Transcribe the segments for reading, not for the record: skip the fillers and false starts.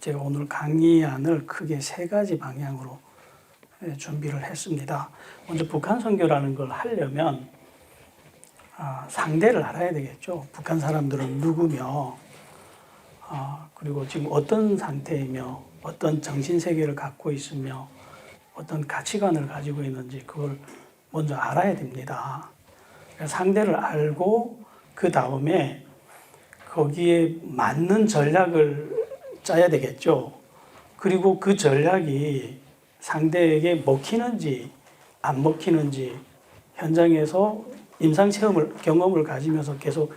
제가 오늘 강의안을 크게 세 가지 방향으로 준비를 했습니다. 먼저 북한 선교라는 걸 하려면 상대를 알아야 되겠죠. 북한 사람들은 누구며, 그리고 지금 어떤 상태이며, 어떤 정신세계를 갖고 있으며, 어떤 가치관을 가지고 있는지 그걸 먼저 알아야 됩니다. 상대를 알고 그 다음에 거기에 맞는 전략을 짜야 되겠죠. 그리고 그 전략이 상대에게 먹히는지 안 먹히는지 현장에서 임상 경험을 가지면서 계속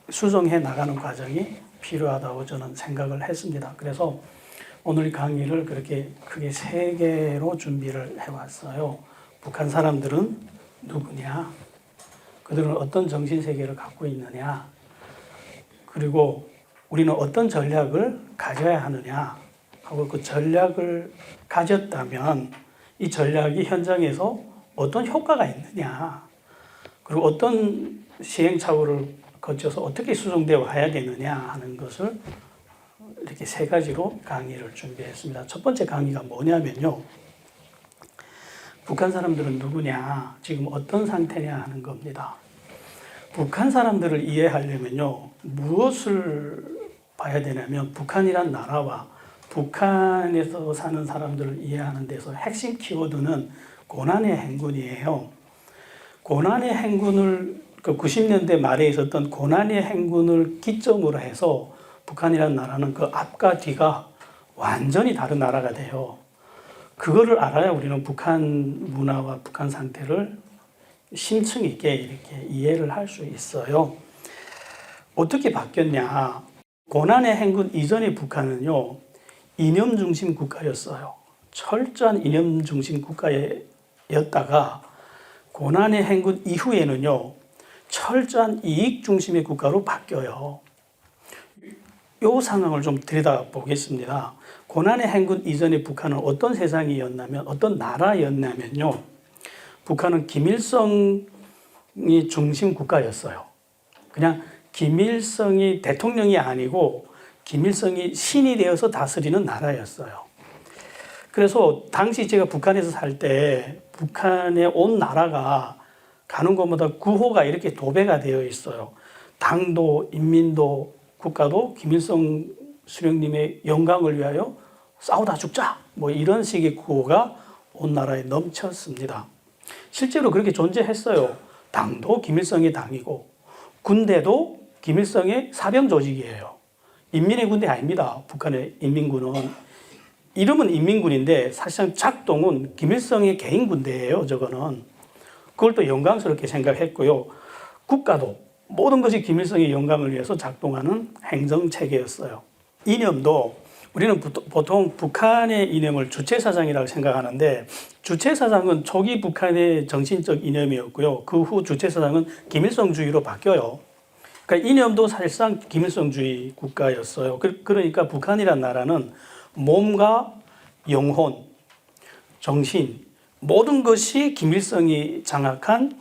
수정해 나가는 과정이 필요하다고 저는 생각을 했습니다. 그래서 오늘 강의를 그렇게 크게 세 개로 준비를 해왔어요. 북한 사람들은 누구냐? 그들은 어떤 정신세계를 갖고 있느냐? 그리고 우리는 어떤 전략을 가져야 하느냐 하고 그 전략을 가졌다면 이 전략이 현장에서 어떤 효과가 있느냐 그리고 어떤 시행착오를 거쳐서 어떻게 수정되어 와야 되느냐 하는 것을 이렇게 세 가지로 강의를 준비했습니다. 첫 번째 강의가 뭐냐면요. 북한 사람들은 누구냐, 지금 어떤 상태냐 하는 겁니다. 북한 사람들을 이해하려면요, 무엇을 봐야 되냐면 북한이란 나라와 북한에서 사는 사람들을 이해하는 데서 핵심 키워드는 고난의 행군이에요. 고난의 행군을, 그 90년대 말에 있었던 고난의 행군을 기점으로 해서 북한이란 나라는 그 앞과 뒤가 완전히 다른 나라가 돼요. 그거를 알아야 우리는 북한 문화와 북한 상태를 심층 있게 이렇게 이해를 할 수 있어요. 어떻게 바뀌었냐? 고난의 행군 이전의 북한은요, 이념 중심 국가였어요. 철저한 이념 중심 국가였다가 고난의 행군 이후에는요, 철저한 이익 중심의 국가로 바뀌어요. 이 상황을 좀 들여다보겠습니다. 고난의 행군 이전의 북한은 어떤 세상이었냐면, 어떤 나라였냐면요, 북한은 김일성이 중심 국가였어요. 그냥 김일성이 대통령이 아니고 김일성이 신이 되어서 다스리는 나라였어요. 그래서 당시 제가 북한에서 살 때 북한에 온 나라가 가는 곳마다 구호가 이렇게 도배가 되어 있어요. 당도, 인민도, 국가도 김일성 수령님의 영광을 위하여 싸우다 죽자. 뭐 이런 식의 구호가 온 나라에 넘쳤습니다. 실제로 그렇게 존재했어요. 당도 김일성의 당이고 군대도 김일성의 사병 조직이에요. 인민의 군대 아닙니다. 북한의 인민군은. 이름은 인민군인데 사실상 작동은 김일성의 개인 군대예요. 저거는. 그걸 또 영광스럽게 생각했고요. 국가도 모든 것이 김일성의 영광을 위해서 작동하는 행정체계였어요. 이념도 우리는 보통 북한의 이념을 주체사상이라고 생각하는데 주체사상은 초기 북한의 정신적 이념이었고요. 그 후 주체사상은 김일성주의로 바뀌어요. 그러니까 이념도 사실상 김일성주의 국가였어요. 그러니까 북한이란 나라는 몸과 영혼, 정신 모든 것이 김일성이 장악한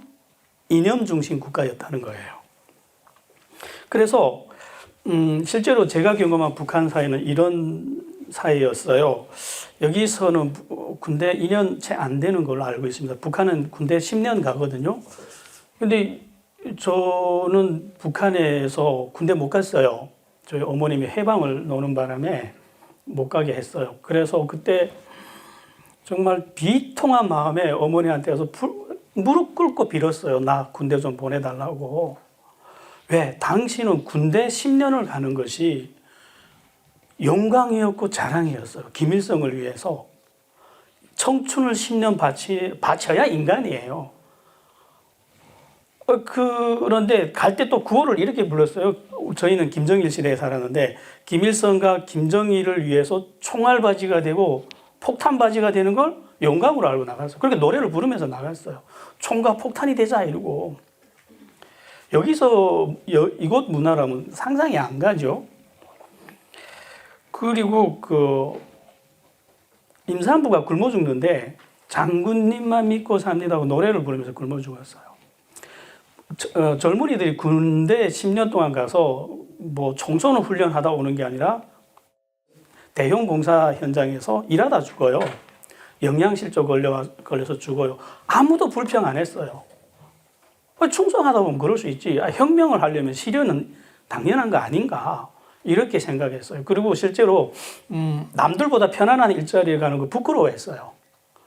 이념 중심 국가였다는 거예요. 그래서 실제로 제가 경험한 북한 사회는 이런 사회였어요. 여기서는 군대 2년 채 안 되는 걸로 알고 있습니다. 북한은 군대 10년 가거든요. 근데 저는 북한에서 군대 못 갔어요. 저희 어머님이 해방을 노는 바람에 못 가게 했어요. 그래서 그때 정말 비통한 마음에 어머니한테 가서 무릎 꿇고 빌었어요. 나 군대 좀 보내달라고. 왜? 당신은 군대 10년을 가는 것이 영광이었고 자랑이었어요. 김일성을 위해서. 청춘을 10년 바쳐야 인간이에요. 그런데 갈 때 또 구호를 이렇게 불렀어요. 저희는 김정일 시대에 살았는데 김일성과 김정일을 위해서 총알바지가 되고 폭탄바지가 되는 걸 영광으로 알고 나갔어요. 그렇게 노래를 부르면서 나갔어요. 총과 폭탄이 되자 이러고. 여기서 이곳 문화라면 상상이 안 가죠. 그리고 임산부가 굶어 죽는데 장군님만 믿고 삽니다고 노래를 부르면서 굶어 죽었어요. 젊은이들이 군대 10년 동안 가서 뭐 청소년 훈련하다 오는 게 아니라 대형 공사 현장에서 일하다 죽어요. 영양실조 걸려서 죽어요. 아무도 불평 안 했어요. 충성하다 보면 그럴 수 있지. 혁명을 하려면 시련은 당연한 거 아닌가. 이렇게 생각했어요. 그리고 실제로 남들보다 편안한 일자리에 가는 거 부끄러워했어요.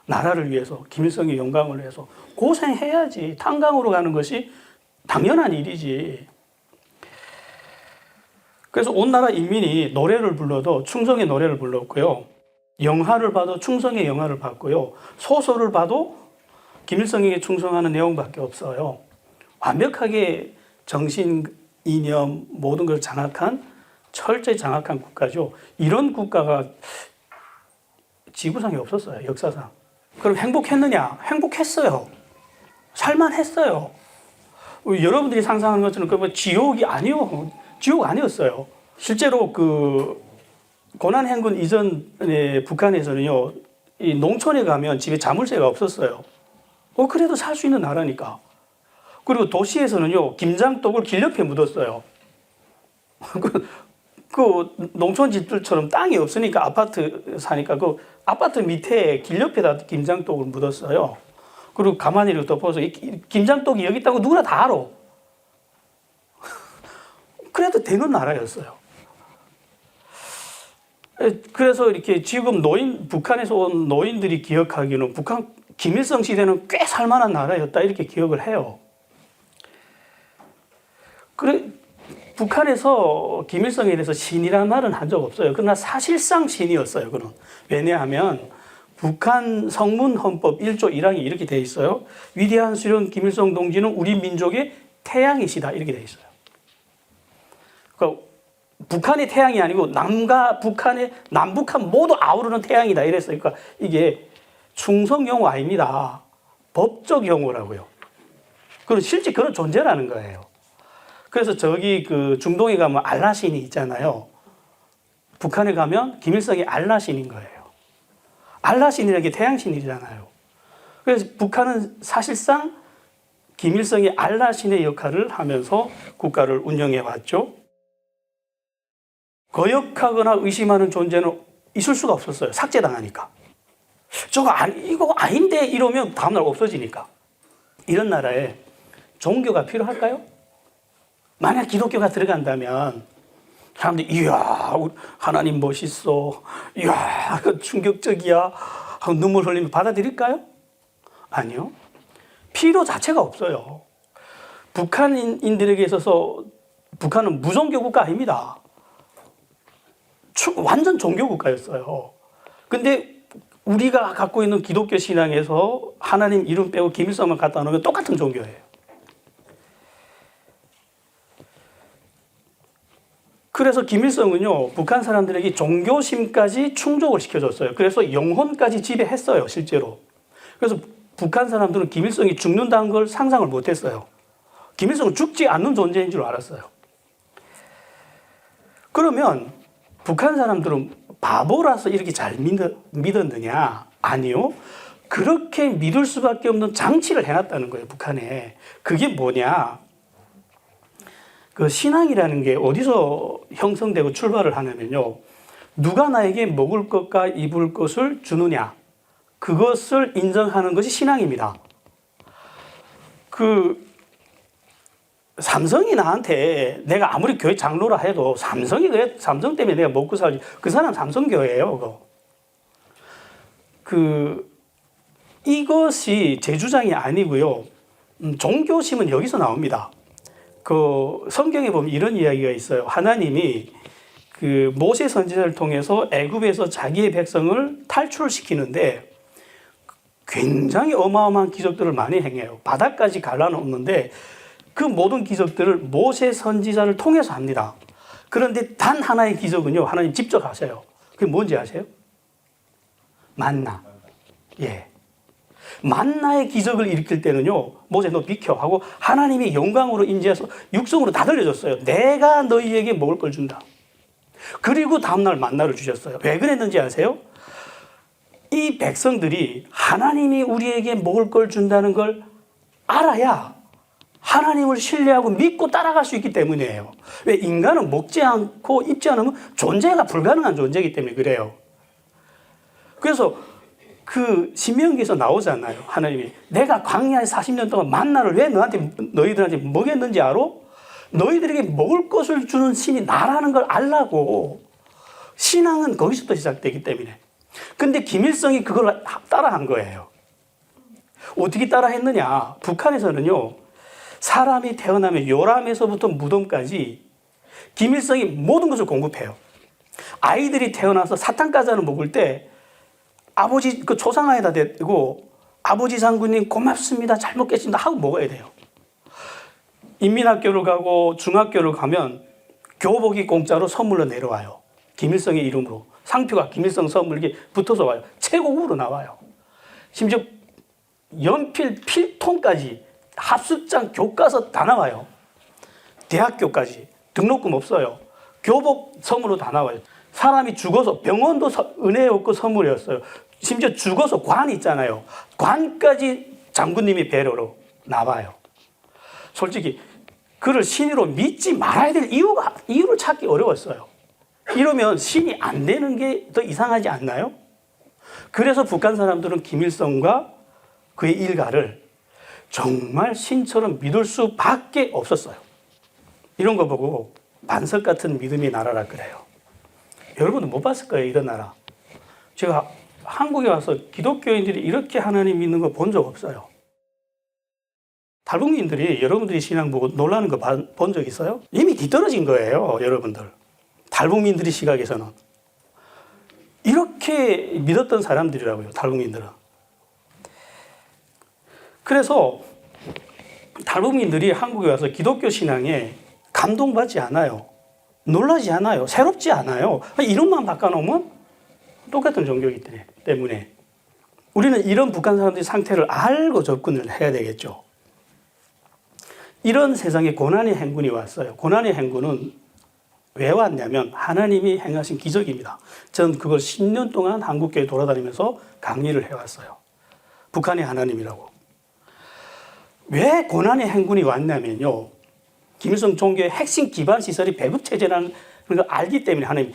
나라를 위해서, 김일성의 영광을 위해서 고생해야지. 탄광으로 가는 것이 당연한 일이지. 그래서 온 나라 인민이 노래를 불러도 충성의 노래를 불렀고요. 영화를 봐도 충성의 영화를 봤고요. 소설을 봐도 김일성에게 충성하는 내용밖에 없어요. 완벽하게 정신, 이념, 모든 걸 장악한, 철저히 장악한 국가죠. 이런 국가가 지구상에 없었어요, 역사상. 그럼 행복했느냐? 행복했어요. 살만했어요. 여러분들이 상상하는 것처럼 그 지옥이 아니요. 지옥 아니었어요. 실제로 그 고난행군 이전에 북한에서는요, 이 농촌에 가면 집에 자물쇠가 없었어요. 그래도 살 수 있는 나라니까. 그리고 도시에서는요, 김장독을 길 옆에 묻었어요. 그 농촌 집들처럼 땅이 없으니까 아파트 사니까 그 아파트 밑에 길 옆에다 김장독을 묻었어요. 그리고 가만히 이렇게 덮어서 김장독이 여기 있다고 누구나 다 알아. 그래도 되는 나라였어요. 그래서 이렇게 지금 북한에서 온 노인들이 기억하기는 북한 김일성 시대는 꽤 살만한 나라였다 이렇게 기억을 해요. 그래, 북한에서 김일성에 대해서 신이라는 말은 한 적 없어요. 그러나 사실상 신이었어요. 그는. 왜냐하면 북한 성문헌법 1조 1항이 이렇게 돼 있어요. 위대한 수령 김일성 동지는 우리 민족의 태양이시다 이렇게 돼 있어요. 그러니까 북한의 태양이 아니고 남과 북한의 남북한 모두 아우르는 태양이다 이랬어요. 그러니까 이게 충성 용어 아닙니다. 법적 용어라고요. 그건 실제 그런 존재라는 거예요. 그래서 저기 그 중동에 가면 알라신이 있잖아요. 북한에 가면 김일성이 알라신인 거예요. 알라신이라는 게 태양신이잖아요. 그래서 북한은 사실상 김일성이 알라신의 역할을 하면서 국가를 운영해 왔죠. 거역하거나 의심하는 존재는 있을 수가 없었어요. 삭제당하니까. 이거 아닌데 이러면 다음날 없어지니까. 이런 나라에 종교가 필요할까요? 만약 기독교가 들어간다면 사람들이 이야 하나님 멋있어, 이야 충격적이야 하고 눈물 흘리면 받아들일까요? 아니요. 필요 자체가 없어요. 북한인들에게 있어서 북한은 무종교 국가 아닙니다. 완전 종교 국가였어요. 근데 우리가 갖고 있는 기독교 신앙에서 하나님 이름 빼고 김일성만 갖다 놓으면 똑같은 종교예요. 그래서 김일성은요, 북한 사람들에게 종교심까지 충족을 시켜줬어요. 그래서 영혼까지 지배했어요, 실제로. 그래서 북한 사람들은 김일성이 죽는다는 걸 상상을 못했어요. 김일성은 죽지 않는 존재인 줄 알았어요. 그러면 북한 사람들은 바보라서 이렇게 잘 믿었느냐? 아니요. 그렇게 믿을 수밖에 없는 장치를 해놨다는 거예요, 북한에. 그게 뭐냐? 그 신앙이라는 게 어디서 형성되고 출발을 하냐면요. 누가 나에게 먹을 것과 입을 것을 주느냐. 그것을 인정하는 것이 신앙입니다. 삼성이 나한테 내가 아무리 교회 장로라 해도 삼성 때문에 내가 먹고 살지. 그 사람 삼성교회예요. 이것이 제 주장이 아니고요. 종교심은 여기서 나옵니다. 성경에 보면 이런 이야기가 있어요. 하나님이 모세 선지자를 통해서 애굽에서 자기의 백성을 탈출시키는데 굉장히 어마어마한 기적들을 많이 행해요. 바다까지 갈라놓는데 그 모든 기적들을 모세 선지자를 통해서 합니다. 그런데 단 하나의 기적은요, 하나님 직접 하세요. 그게 뭔지 아세요? 만나. 예. 만나의 기적을 일으킬 때는요, 모세 너 비켜 하고 하나님이 영광으로 임재해서 육성으로 다 들려줬어요. 내가 너희에게 먹을 걸 준다. 그리고 다음날 만나를 주셨어요. 왜 그랬는지 아세요? 이 백성들이 하나님이 우리에게 먹을 걸 준다는 걸 알아야 하나님을 신뢰하고 믿고 따라갈 수 있기 때문이에요. 왜? 인간은 먹지 않고 입지 않으면 존재가 불가능한 존재이기 때문에 그래요. 그래서 그 신명기에서 나오잖아요. 하나님이 내가 광야에 40년 동안 만나를 왜 너희들한테 먹였는지 알아? 너희들에게 먹을 것을 주는 신이 나라는 걸 알라고. 신앙은 거기서부터 시작되기 때문에. 근데 김일성이 그걸 따라한 거예요. 어떻게 따라했느냐? 북한에서는요, 사람이 태어나면 요람에서부터 무덤까지 김일성이 모든 것을 공급해요. 아이들이 태어나서 사탕과자를 먹을 때 아버지 그 초상화에다 대고 아버지 장군님 고맙습니다. 잘 먹겠습니다. 하고 먹어야 돼요. 인민학교를 가고 중학교를 가면 교복이 공짜로 선물로 내려와요. 김일성의 이름으로. 상표가 김일성 선물 이렇게 붙어서 와요. 최고급으로 나와요. 심지어 연필, 필통까지 합숙장, 교과서 다 나와요. 대학교까지. 등록금 없어요. 교복 선물로 다 나와요. 사람이 죽어서 병원도 은혜 없고 선물이었어요. 심지어 죽어서 관 있잖아요. 관까지 장군님이 배려로 나와요. 솔직히 그를 신으로 믿지 말아야 될 이유를 찾기 어려웠어요. 이러면 신이 안 되는 게 더 이상하지 않나요? 그래서 북한 사람들은 김일성과 그의 일가를 정말 신처럼 믿을 수밖에 없었어요. 이런 거 보고 반석 같은 믿음의 나라라 그래요. 여러분은 못 봤을 거예요, 이런 나라. 제가 한국에 와서 기독교인들이 이렇게 하나님 믿는 거 본 적 없어요. 탈북민들이 여러분들이 신앙 보고 놀라는 거 본 적 있어요? 이미 뒤떨어진 거예요, 여러분들. 탈북민들의 시각에서는. 이렇게 믿었던 사람들이라고요, 탈북민들은. 그래서 탈북민들이 한국에 와서 기독교 신앙에 감동받지 않아요. 놀라지 않아요. 새롭지 않아요. 이름만 바꿔놓으면 똑같은 종교이기 때문에 우리는 이런 북한 사람들의 상태를 알고 접근을 해야 되겠죠. 이런 세상에 고난의 행군이 왔어요. 고난의 행군은 왜 왔냐면 하나님이 행하신 기적입니다. 전 그걸 10년 동안 한국교회 돌아다니면서 강의를 해왔어요. 북한의 하나님이라고. 왜 고난의 행군이 왔냐면요, 김일성 종교의 핵심 기반 시설이 배급체제라는 걸 알기 때문에 하나님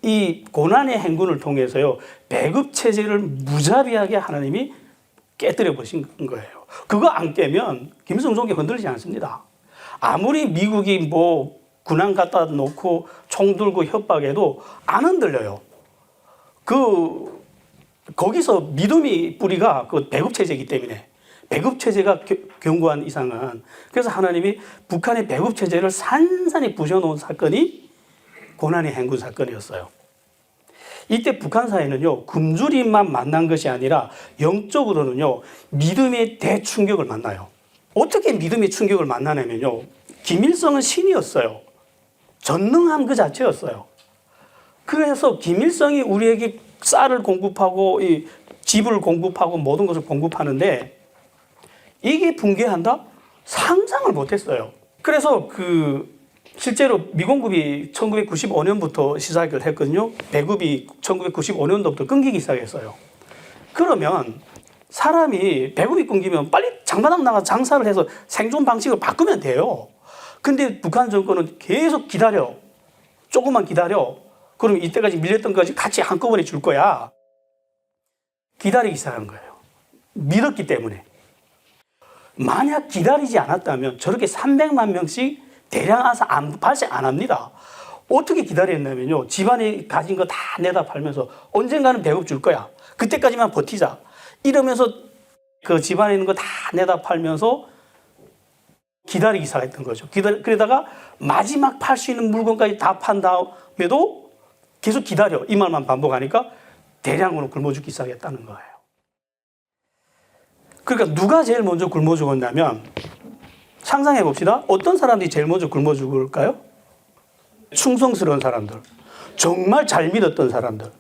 이 고난의 행군을 통해서요, 배급체제를 무자비하게 하나님이 깨뜨려 보신 거예요. 그거 안 깨면 김일성 종교 흔들리지 않습니다. 아무리 미국이 뭐 군함 갖다 놓고 총 들고 협박해도 안 흔들려요. 거기서 믿음이 뿌리가 그 배급체제이기 때문에, 배급체제가 견고한 이상은. 그래서 하나님이 북한의 배급체제를 산산히 부셔놓은 사건이 고난의 행군 사건이었어요. 이때 북한 사회는요, 굶주림만 만난 것이 아니라 영적으로는요, 믿음의 대충격을 만나요. 어떻게 믿음의 충격을 만나냐면요, 김일성은 신이었어요. 전능함 그 자체였어요. 그래서 김일성이 우리에게 쌀을 공급하고 이 집을 공급하고 모든 것을 공급하는데 이게 붕괴한다? 상상을 못했어요. 그래서 실제로 미공급이 1995년부터 시작을 했거든요. 배급이 1995년도부터 끊기기 시작했어요. 그러면 사람이 배급이 끊기면 빨리 장바닥 나가 장사를 해서 생존 방식을 바꾸면 돼요. 근데 북한 정권은 계속 기다려. 조금만 기다려. 그럼 이때까지 밀렸던 것까지 같이 한꺼번에 줄 거야. 기다리기 시작한 거예요. 믿었기 때문에. 만약 기다리지 않았다면 저렇게 300만 명씩 대량 아사 발생 안 합니다. 어떻게 기다렸냐면요, 집안에 가진 거 다 내다 팔면서 언젠가는 배급 줄 거야. 그때까지만 버티자. 이러면서 그 집안에 있는 거 다 내다 팔면서 기다리기 시작했던 거죠. 그러다가 마지막 팔 수 있는 물건까지 다 판 다음에도 계속 기다려. 이 말만 반복하니까 대량으로 굶어 죽기 시작했다는 거예요. 그러니까 누가 제일 먼저 굶어 죽었냐면, 상상해 봅시다. 어떤 사람들이 제일 먼저 굶어 죽을까요? 충성스러운 사람들. 정말 잘 믿었던 사람들.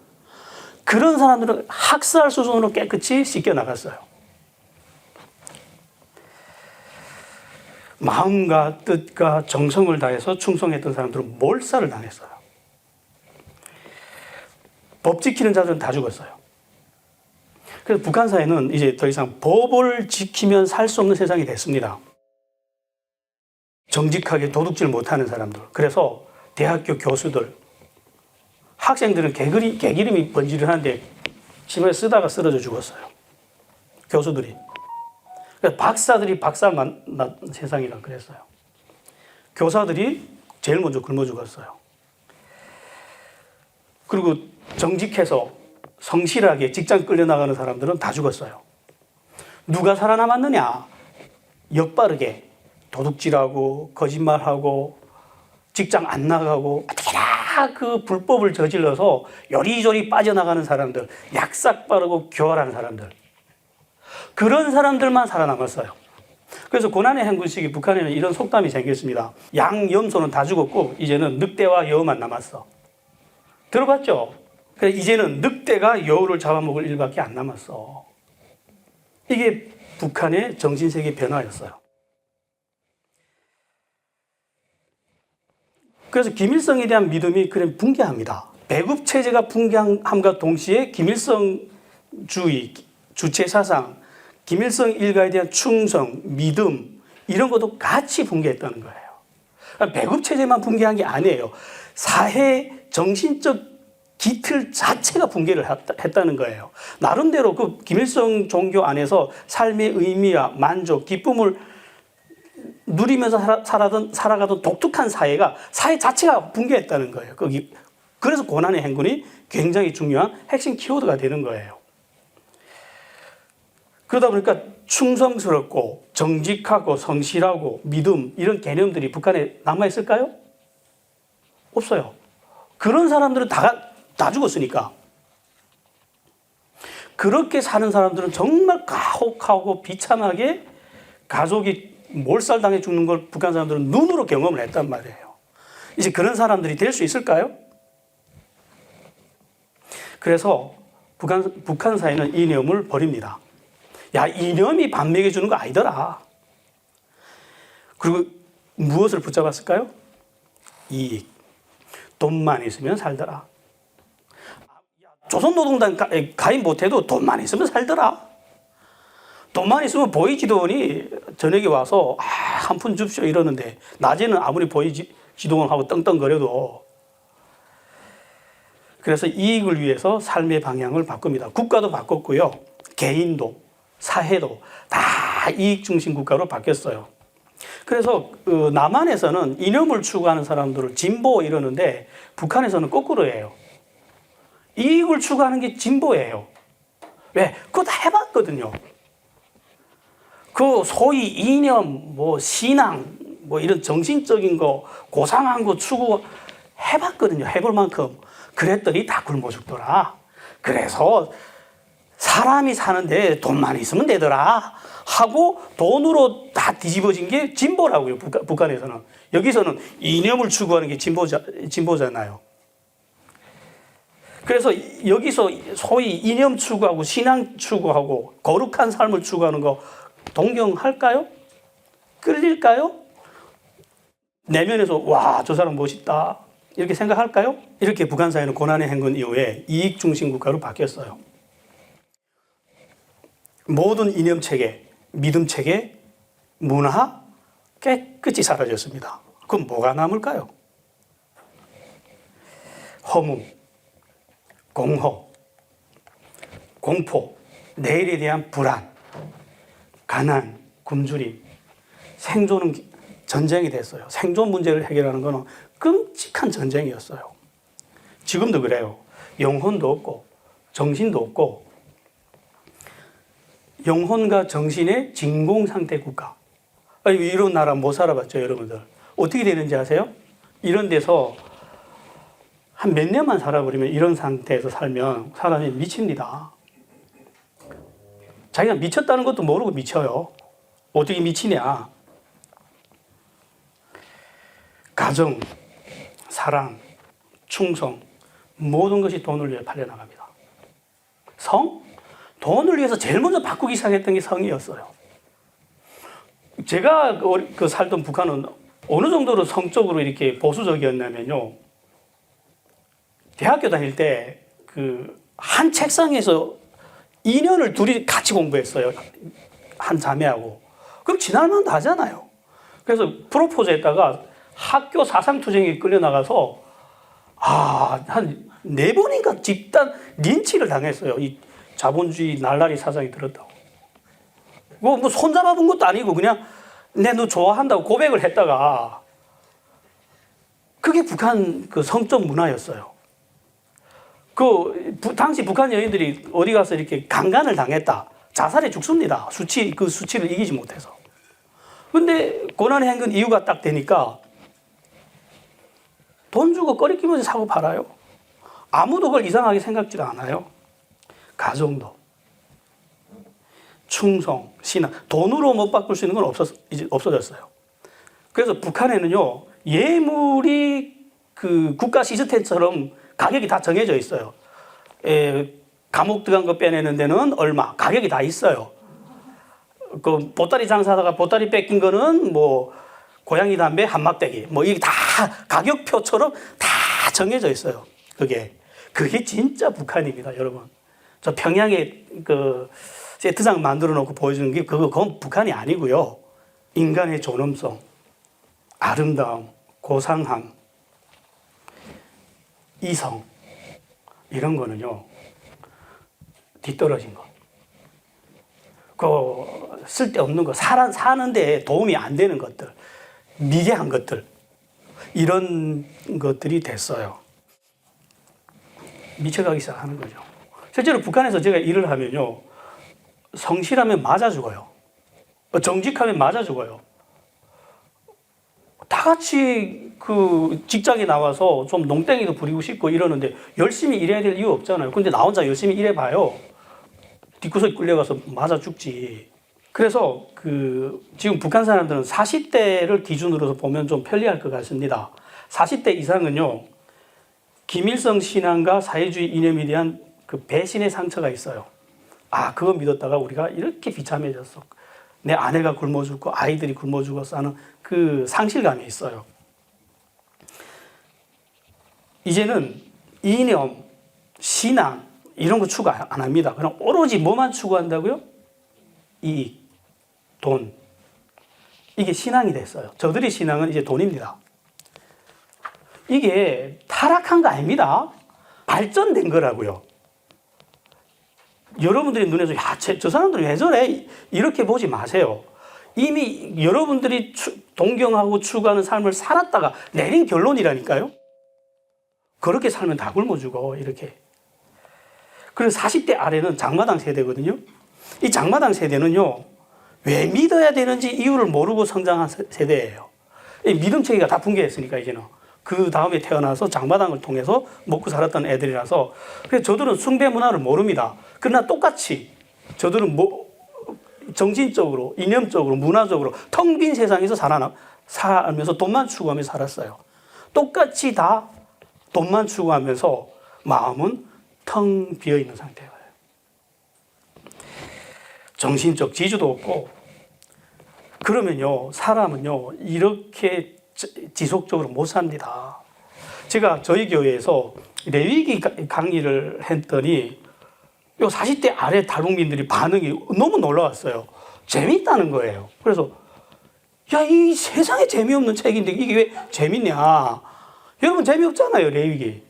그런 사람들은 학살 수준으로 깨끗이 씻겨 나갔어요. 마음과 뜻과 정성을 다해서 충성했던 사람들은 몰살을 당했어요. 법 지키는 자들은 다 죽었어요. 그래서 북한 사회는 이제 더 이상 법을 지키면 살 수 없는 세상이 됐습니다. 정직하게 도둑질 못하는 사람들. 그래서 대학교 교수들, 학생들은 개기름이 번지를 하는데 치마에 쓰다가 쓰러져 죽었어요. 교수들이. 그래서 박사들이 박살난 세상이라 그랬어요. 교사들이 제일 먼저 굶어 죽었어요. 그리고 정직해서 성실하게 직장 끌려나가는 사람들은 다 죽었어요. 누가 살아남았느냐? 역바르게 도둑질하고 거짓말하고 직장 안 나가고 다 그 불법을 저질러서 요리조리 빠져나가는 사람들, 약삭 빠르고 교활한 사람들, 그런 사람들만 살아남았어요. 그래서 고난의 행군식이 북한에는 이런 속담이 생겼습니다. 양, 염소는 다 죽었고 이제는 늑대와 여우만 남았어. 들어봤죠? 그래서 이제는 늑대가 여우를 잡아먹을 일밖에 안 남았어. 이게 북한의 정신세계 변화였어요. 그래서 김일성에 대한 믿음이 그냥 붕괴합니다. 배급 체제가 붕괴함과 동시에 김일성주의, 주체 사상, 김일성 일가에 대한 충성, 믿음 이런 것도 같이 붕괴했다는 거예요. 그러니까 배급 체제만 붕괴한 게 아니에요. 사회 정신적 기틀 자체가 붕괴를 했다는 거예요. 나름대로 그 김일성 종교 안에서 삶의 의미와 만족, 기쁨을 누리면서 살아가던 독특한 사회 자체가 붕괴했다는 거예요. 그래서 고난의 행군이 굉장히 중요한 핵심 키워드가 되는 거예요. 그러다 보니까 충성스럽고 정직하고 성실하고 믿음 이런 개념들이 북한에 남아있을까요? 없어요. 그런 사람들은 다 죽었으니까. 그렇게 사는 사람들은 정말 가혹하고 비참하게 가족이 몰살당해 죽는 걸 북한 사람들은 눈으로 경험을 했단 말이에요. 이제 그런 사람들이 될 수 있을까요? 그래서 북한 사회는 이념을 버립니다. 야, 이념이 밥 먹여주는 거 아니더라. 그리고 무엇을 붙잡았을까요? 이익. 돈만 있으면 살더라. 조선노동당 가입 못해도 돈만 있으면 살더라. 돈만 있으면 보이지도원이 저녁에 와서 한 푼 줍쇼 이러는데 낮에는 아무리 보이지도원하고 떵떵거려도. 그래서 이익을 위해서 삶의 방향을 바꿉니다. 국가도 바꿨고요. 개인도 사회도 다 이익 중심 국가로 바뀌었어요. 그래서 남한에서는 이념을 추구하는 사람들을 진보 이러는데 북한에서는 거꾸로예요. 이익을 추구하는 게 진보예요. 왜? 그거 다 해봤거든요. 그 소위 이념, 신앙, 이런 정신적인 거, 고상한 거 추구해봤거든요. 해볼 만큼. 그랬더니 다 굶어 죽더라. 그래서 사람이 사는데 돈만 있으면 되더라. 하고 돈으로 다 뒤집어진 게 진보라고요. 북한에서는. 여기서는 이념을 추구하는 게 진보잖아요. 그래서 여기서 소위 이념 추구하고 신앙 추구하고 거룩한 삶을 추구하는 거 동경할까요? 끌릴까요? 내면에서 와, 저 사람 멋있다 이렇게 생각할까요? 이렇게 북한 사회는 고난의 행군 이후에 이익 중심 국가로 바뀌었어요. 모든 이념 체계, 믿음 체계, 문화 깨끗이 사라졌습니다. 그럼 뭐가 남을까요? 허무, 공허, 공포, 내일에 대한 불안, 가난, 굶주림, 생존은 전쟁이 됐어요. 생존 문제를 해결하는 것은 끔찍한 전쟁이었어요. 지금도 그래요. 영혼도 없고 정신도 없고 영혼과 정신의 진공 상태 국가. 이런 나라 못 살아봤죠, 여러분들. 어떻게 되는지 아세요? 이런 데서 한 몇 년만 살아버리면 이런 상태에서 살면 사람이 미칩니다. 자기가 미쳤다는 것도 모르고 미쳐요. 어떻게 미치냐? 가정, 사랑, 충성 모든 것이 돈을 위해 팔려나갑니다. 성? 돈을 위해서 제일 먼저 바꾸기 시작했던 게 성이었어요. 제가 살던 북한은 어느 정도로 성적으로 이렇게 보수적이었냐면요. 대학교 다닐 때 한 책상에서 2년을 둘이 같이 공부했어요. 한 자매하고. 그럼 지날만도 하잖아요. 그래서 프로포즈 했다가 학교 사상투쟁에 끌려나가서 한 4번인가 집단 린치를 당했어요. 이 자본주의 날라리 사상이 들었다고. 뭐 손잡아본 것도 아니고 그냥 너 좋아한다고 고백을 했다가 그게 북한 그 성적 문화였어요. 당시 북한 여인들이 어디 가서 이렇게 강간을 당했다. 자살에 죽습니다. 그 수치를 이기지 못해서. 근데 고난의 행군 이유가 딱 되니까 돈 주고 꺼리끼면서 사고 팔아요. 아무도 그걸 이상하게 생각지도 않아요. 가정도, 충성, 신앙, 돈으로 못 바꿀 수 있는 건 이제 없어졌어요. 그래서 북한에는요, 예물이 그 국가 시스템처럼 가격이 다 정해져 있어요. 감옥 들어간 거 빼내는 데는 얼마, 가격이 다 있어요. 그 보따리 장사하다가 보따리 뺏긴 거는 뭐 고양이 담배 한 막대기, 뭐 이게 다 가격표처럼 다 정해져 있어요. 그게 진짜 북한입니다, 여러분. 저 평양에 그 세트장 만들어 놓고 보여주는 게 그건 북한이 아니고요. 인간의 존엄성, 아름다움, 고상함, 이성, 이런 거는요, 뒤떨어진 거. 쓸데없는 거, 사는데 도움이 안 되는 것들, 미개한 것들, 이런 것들이 됐어요. 미쳐가기 시작하는 거죠. 실제로 북한에서 제가 일을 하면요, 성실하면 맞아 죽어요. 정직하면 맞아 죽어요. 다 같이 그 직장에 나와서 좀 농땡이도 부리고 싶고 이러는데 열심히 일해야 될 이유 없잖아요. 근데 나 혼자 열심히 일해봐요. 뒷구석에 끌려가서 맞아 죽지. 그래서 지금 북한 사람들은 40대를 기준으로 보면 좀 편리할 것 같습니다. 40대 이상은요, 김일성 신앙과 사회주의 이념에 대한 그 배신의 상처가 있어요. 그거 믿었다가 우리가 이렇게 비참해졌어. 내 아내가 굶어 죽고 아이들이 굶어 죽었어 하는 그 상실감이 있어요. 이제는 이념, 신앙 이런 거 추구 안 합니다. 그냥 오로지 뭐만 추구한다고요? 이익, 돈. 이게 신앙이 됐어요. 저들의 신앙은 이제 돈입니다. 이게 타락한 거 아닙니다. 발전된 거라고요. 여러분들이 눈에서 저 사람들이 왜 저래? 이렇게 보지 마세요. 이미 여러분들이 동경하고 추구하는 삶을 살았다가 내린 결론이라니까요. 그렇게 살면 다 굶어 죽어, 이렇게. 그래서 40대 아래는 장마당 세대거든요. 이 장마당 세대는요, 왜 믿어야 되는지 이유를 모르고 성장한 세대예요. 이 믿음체계가 다 붕괴했으니까, 이제는. 그 다음에 태어나서 장마당을 통해서 먹고 살았던 애들이라서. 그래서 저들은 숭배 문화를 모릅니다. 그러나 똑같이 저들은 정신적으로, 이념적으로, 문화적으로 텅 빈 세상에서 살면서 돈만 추구하며 살았어요. 똑같이 다 돈만 추구하면서 마음은 텅 비어 있는 상태예요. 정신적 지주도 없고. 그러면요, 사람은요, 이렇게 지속적으로 못 삽니다. 제가 저희 교회에서 레위기 강의를 했더니 요 40대 아래 탈북민들이 반응이 너무 놀라웠어요. 재밌다는 거예요. 그래서 이 세상에 재미없는 책인데 이게 왜 재밌냐. 여러분 재미없잖아요, 레위기.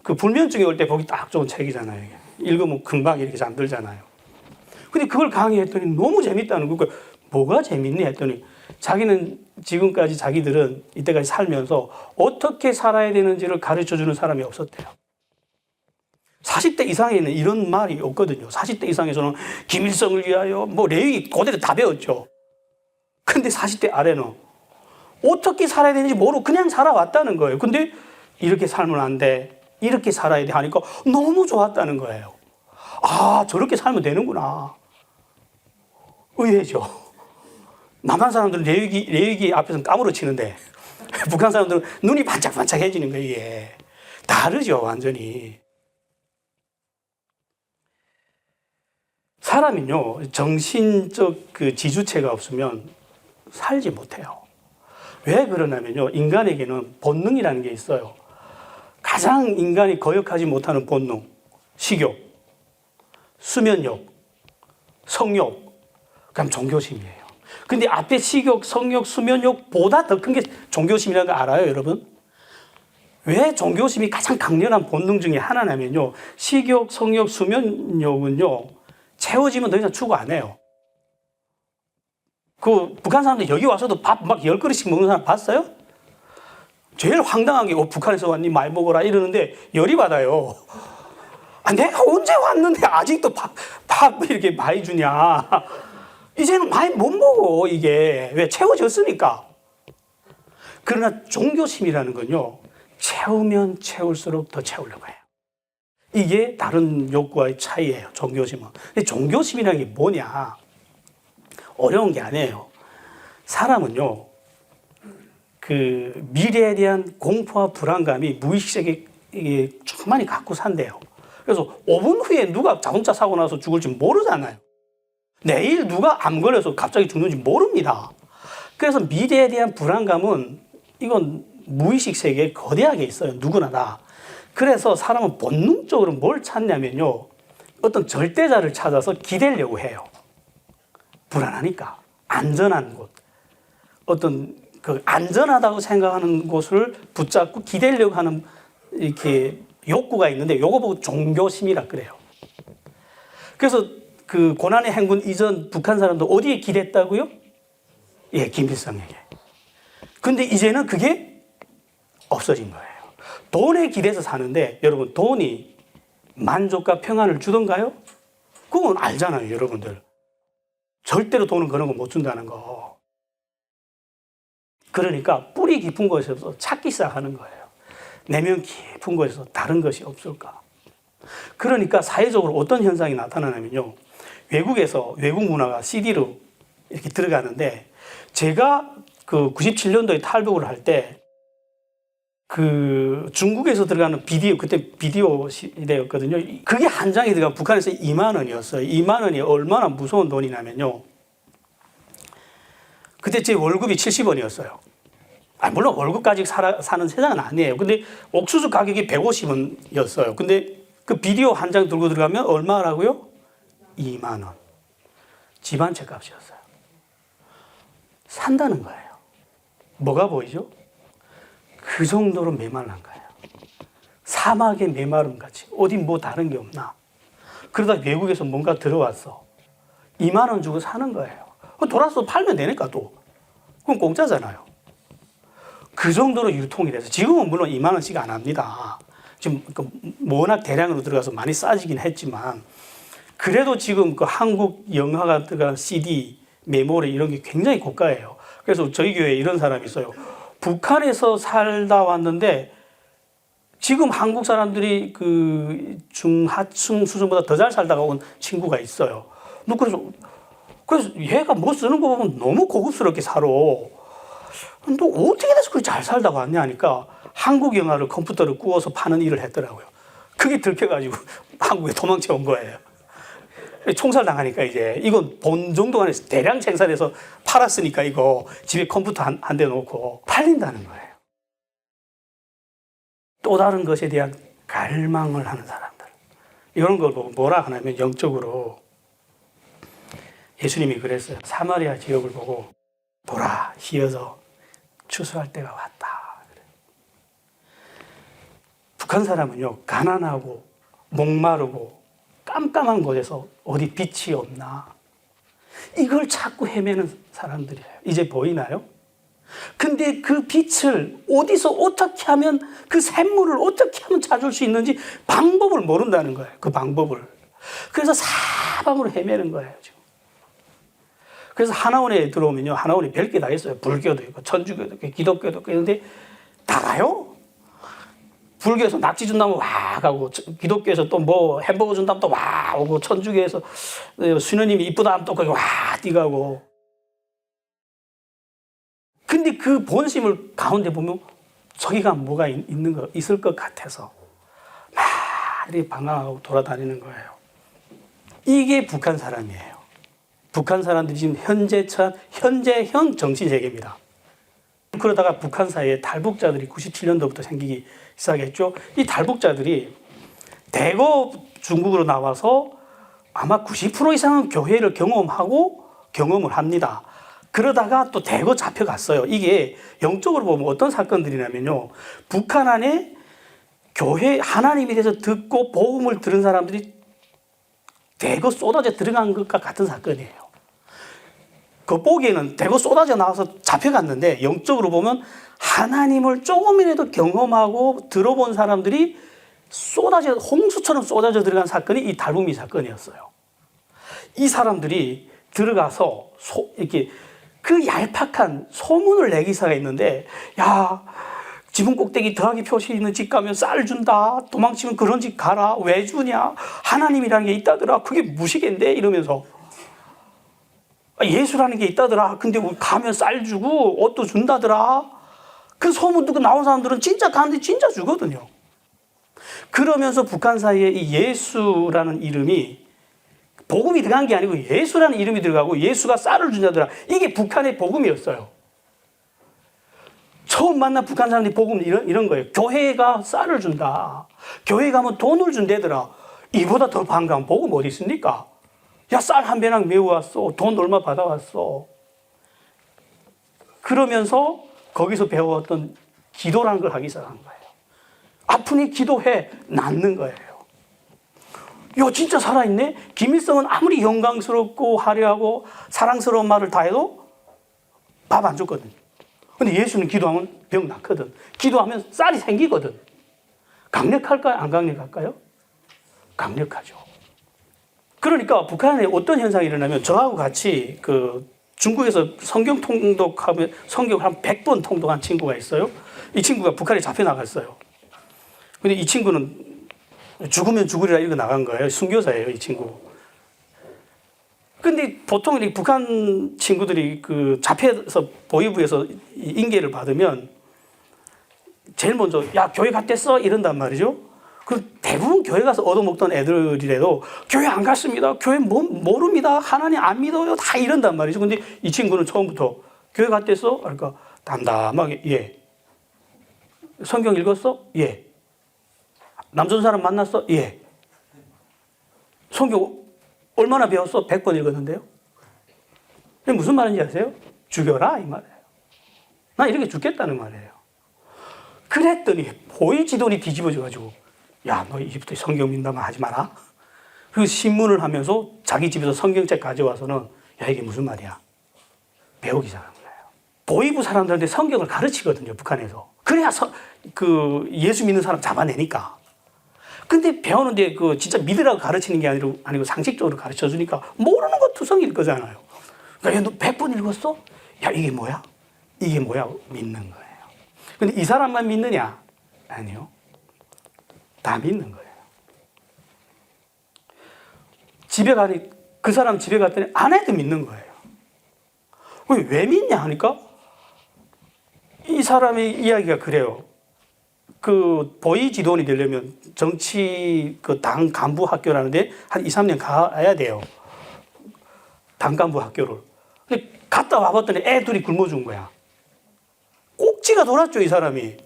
그 불면증이 올 때 보기 딱 좋은 책이잖아요. 읽으면 금방 이렇게 잠들잖아요. 근데 그걸 강의했더니 너무 재밌다는 거예요. 뭐가 재밌니 했더니 자기는 지금까지 자기들은 이때까지 살면서 어떻게 살아야 되는지를 가르쳐주는 사람이 없었대요. 40대 이상에는 이런 말이 없거든요. 40대 이상에서는 김일성을 위하여 레위기 그대로 다 배웠죠. 근데 40대 아래는 어떻게 살아야 되는지 모르고 그냥 살아왔다는 거예요. 근데 이렇게 살면 안 돼, 이렇게 살아야 돼 하니까 너무 좋았다는 거예요. 저렇게 살면 되는구나. 의외죠. 남한 사람들은 레위기 앞에서는 까무러치는데 북한 사람들은 눈이 반짝반짝해지는 거예요. 이게 다르죠, 완전히. 사람은요, 정신적 그 지주체가 없으면 살지 못해요. 왜 그러냐면요, 인간에게는 본능이라는 게 있어요. 가장 인간이 거역하지 못하는 본능, 식욕, 수면욕, 성욕, 그다음 종교심이에요. 근데 앞에 식욕, 성욕, 수면욕보다 더 큰 게 종교심이라는 거 알아요, 여러분? 왜 종교심이 가장 강렬한 본능 중에 하나냐면요. 식욕, 성욕, 수면욕은요. 채워지면 더 이상 추구 안 해요. 그 북한 사람들 여기 와서도 밥 막 10그릇씩 먹는 사람 봤어요? 제일 황당한 게 북한에서 왔니 많이 먹어라 이러는데 열이 받아요. 아, 내가 언제 왔는데 아직도 밥 이렇게 많이 주냐. 이제는 많이 못 먹어 이게. 왜? 채워졌으니까. 그러나 종교심이라는 건요. 채우면 채울수록 더 채우려고 해요. 이게 다른 욕구와의 차이예요. 종교심은. 근데 종교심이라는 게 뭐냐. 어려운 게 아니에요. 사람은요. 그 미래에 대한 공포와 불안감이 무의식 세계에 충만히 갖고 산대요. 그래서 5분 후에 누가 자동차 사고 나서 죽을지 모르잖아요. 내일 누가 암 걸려서 갑자기 죽는지 모릅니다. 그래서 미래에 대한 불안감은 이건 무의식 세계에 거대하게 있어요. 누구나 다. 그래서 사람은 본능적으로 뭘 찾냐면요. 어떤 절대자를 찾아서 기대려고 해요. 불안하니까. 안전한 곳. 어떤 그 안전하다고 생각하는 곳을 붙잡고 기대려고 하는 이렇게 욕구가 있는데 요거 보고 종교심이라 그래요. 그래서 그 고난의 행군 이전 북한 사람들 어디에 기댔다고요? 예, 김일성에게. 근데 이제는 그게 없어진 거예요. 돈에 기대서 사는데 여러분 돈이 만족과 평안을 주던가요? 그건 알잖아요, 여러분들. 절대로 돈은 그런 거 못 준다는 거. 그러니까 뿌리 깊은 곳에서 찾기 시작하는 거예요. 내면 깊은 곳에서 다른 것이 없을까? 그러니까 사회적으로 어떤 현상이 나타나냐면요. 외국에서 외국 문화가 CD로 이렇게 들어가는데 제가 그 97년도에 탈북을 할 때 그 중국에서 들어가는 비디오, 그때 비디오 시대였거든요. 그게 한 장이 들어가 북한에서 2만 원이었어요. 2만 원이 얼마나 무서운 돈이냐면요. 그때 제 월급이 70원이었어요. 아, 물론 월급까지 사는 세상은 아니에요. 근데 옥수수 가격이 150원이었어요. 근데 그 비디오 한 장 들고 들어가면 얼마라고요? 2만 원. 집 한 채 값이었어요. 산다는 거예요. 뭐가 보이죠? 그 정도로 메말란 거예요. 사막의 메마름 같이. 어디 뭐 다른 게 없나. 그러다 외국에서 뭔가 들어왔어. 2만 원 주고 사는 거예요. 돌아서 팔면 되니까 또. 그건 공짜잖아요. 그 정도로 유통이 돼서 지금은 물론 2만 원씩 안 합니다. 지금 워낙 대량으로 들어가서 많이 싸지긴 했지만 그래도 지금 그 한국 영화가 들어간 CD, 메모리 이런 게 굉장히 고가예요. 그래서 저희 교회에 이런 사람이 있어요. 북한에서 살다 왔는데 지금 한국 사람들이 그 중하층 수준보다 더 잘 살다가 온 친구가 있어요. 그래서 얘가 뭐 쓰는 거 보면 너무 고급스럽게 살아. 너 어떻게 돼서 그렇게 잘 살다가 왔냐 하니까 한국 영화를 컴퓨터로 구워서 파는 일을 했더라고요. 그게 들켜가지고 한국에 도망쳐 온 거예요. 총살 당하니까 이제 이건 본 정도 안에서 대량 생산해서 팔았으니까 이거 집에 컴퓨터 한 대 놓고 팔린다는 거예요. 또 다른 것에 대한 갈망을 하는 사람들. 이런 걸 보고 뭐라 하냐면 영적으로 예수님이 그랬어요. 사마리아 지역을 보고 보라 희어서 추수할 때가 왔다. 북한 사람은요 가난하고 목마르고 깜깜한 곳에서 어디 빛이 없나 이걸 찾고 헤매는 사람들이에요. 이제 보이나요? 근데 그 빛을 어디서 어떻게 하면 그 샘물을 어떻게 하면 찾을 수 있는지 방법을 모른다는 거예요. 그 방법을. 그래서 사방으로 헤매는 거예요. 지금. 그래서 하나원에 들어오면요. 하나원이 별게 다 있어요. 불교도 있고 천주교도 있고 기독교도 있고 있는데 다 가요? 불교에서 낙지 준다면 와 가고 기독교에서 또 뭐 햄버거 준다면 또 와 오고 천주교에서 수녀님이 이쁘다 하면 또 거기 와 뛰가고. 근데 그 본심을 가운데 보면 저기가 뭐가 있을 것 같아서 막 이렇게 방황하고 돌아다니는 거예요. 이게 북한 사람이에요. 북한 사람들이 지금 현재형 정치세계입니다. 그러다가 북한 사회에 탈북자들이 97년도부터 생기기 시작했죠. 이 탈북자들이 대거 중국으로 나와서 아마 90% 이상은 교회를 경험을 합니다. 그러다가 또 대거 잡혀갔어요. 이게 영적으로 보면 어떤 사건들이냐면요. 북한 안에 교회 하나님에 대해서 듣고 복음을 들은 사람들이 대거 쏟아져 들어간 것과 같은 사건이에요. 겉보기에는 대거 쏟아져 나와서 잡혀갔는데 영적으로 보면 하나님을 조금이라도 경험하고 들어본 사람들이 쏟아져 홍수처럼 쏟아져 들어간 사건이 이 달북미 사건이었어요. 이 사람들이 들어가서 이렇게 그 얄팍한 소문을 내 기사가 있는데, 야, 지붕 꼭대기 더하기 표시 있는 집 가면 쌀 준다. 도망치면 그런 집 가라. 왜 주냐? 하나님이라는 게 있다더라. 그게 무식인데? 이러면서. 예수라는 게 있다더라. 근데 가면 쌀 주고 옷도 준다더라. 그 소문 듣고 나온 사람들은 진짜 가는데 진짜 주거든요. 그러면서 북한 사이에 이 예수라는 이름이 복음이 들어간 게 아니고 예수라는 이름이 들어가고 예수가 쌀을 준다더라. 이게 북한의 복음이었어요. 처음 만난 북한 사람들이 복음 이런 거예요. 교회가 쌀을 준다. 교회 가면 돈을 준대더라. 이보다 더 반가운 복음 어디 있습니까? 야, 쌀 한 배낭 메고 왔어. 돈 얼마 받아왔어. 그러면서 거기서 배웠던 기도라는 걸 하기 시작한 거예요. 아프니 기도해. 낫는 거예요. 야, 진짜 살아있네? 김일성은 아무리 영광스럽고 화려하고 사랑스러운 말을 다 해도 밥 안 줬거든요. 근데 예수는 기도하면 병 낫거든. 기도하면 쌀이 생기거든. 강력할까요? 안 강력할까요? 강력하죠. 그러니까 북한에 어떤 현상이 일어나면 저하고 같이 중국에서 성경 통독하면 성경 한 100번 통독한 친구가 있어요. 이 친구가 북한에 잡혀나갔어요. 근데 이 친구는 죽으면 죽으리라 이러고 나간 거예요. 순교사예요, 이 친구. 근데 보통 이 북한 친구들이 잡혀서 보위부에서 인계를 받으면 제일 먼저, 야, 교회 갔댔어? 이런단 말이죠. 그 대부분 교회 가서 얻어먹던 애들이라도 교회 안 갔습니다. 교회 모릅니다. 하나님 안 믿어요. 다 이런단 말이죠. 근데 이 친구는 처음부터 교회 갔댔어? 그러니까 담담하게, 예. 성경 읽었어? 예. 남전 사람 만났어? 예. 성경 얼마나 배웠어? 100번 읽었는데요. 이게 무슨 말인지 아세요? 죽여라 이 말이에요. 나 이렇게 죽겠다는 말이에요. 그랬더니 보이지돈이 뒤집어져가지고, 야, 너 이제부터 성경 믿는다면 하지 마라. 그리고 신문을 하면서 자기 집에서 성경책 가져와서는, 야, 이게 무슨 말이야? 배우기 시작한 거예요. 보위부 사람들한테 성경을 가르치거든요, 북한에서. 그래야 예수 믿는 사람 잡아내니까. 근데 배우는데 진짜 믿으라고 가르치는 게 아니고 상식적으로 가르쳐 주니까 모르는 거 투성일 거잖아요. 그러니까 야, 너 100번 읽었어? 야, 이게 뭐야? 이게 뭐야? 믿는 거예요. 근데 이 사람만 믿느냐? 아니요. 다 믿는 거예요. 집에 가니 그 사람 집에 갔더니 아내도 믿는 거예요. 왜 믿냐 하니까 이 사람의 이야기가 그래요. 보위 지도원이 되려면 정치 당 간부 학교라는데 한 2, 3년 가야 돼요. 당 간부 학교를. 근데 갔다 와봤더니 애 둘이 굶어 죽은 거야. 꼭지가 돌았죠, 이 사람이.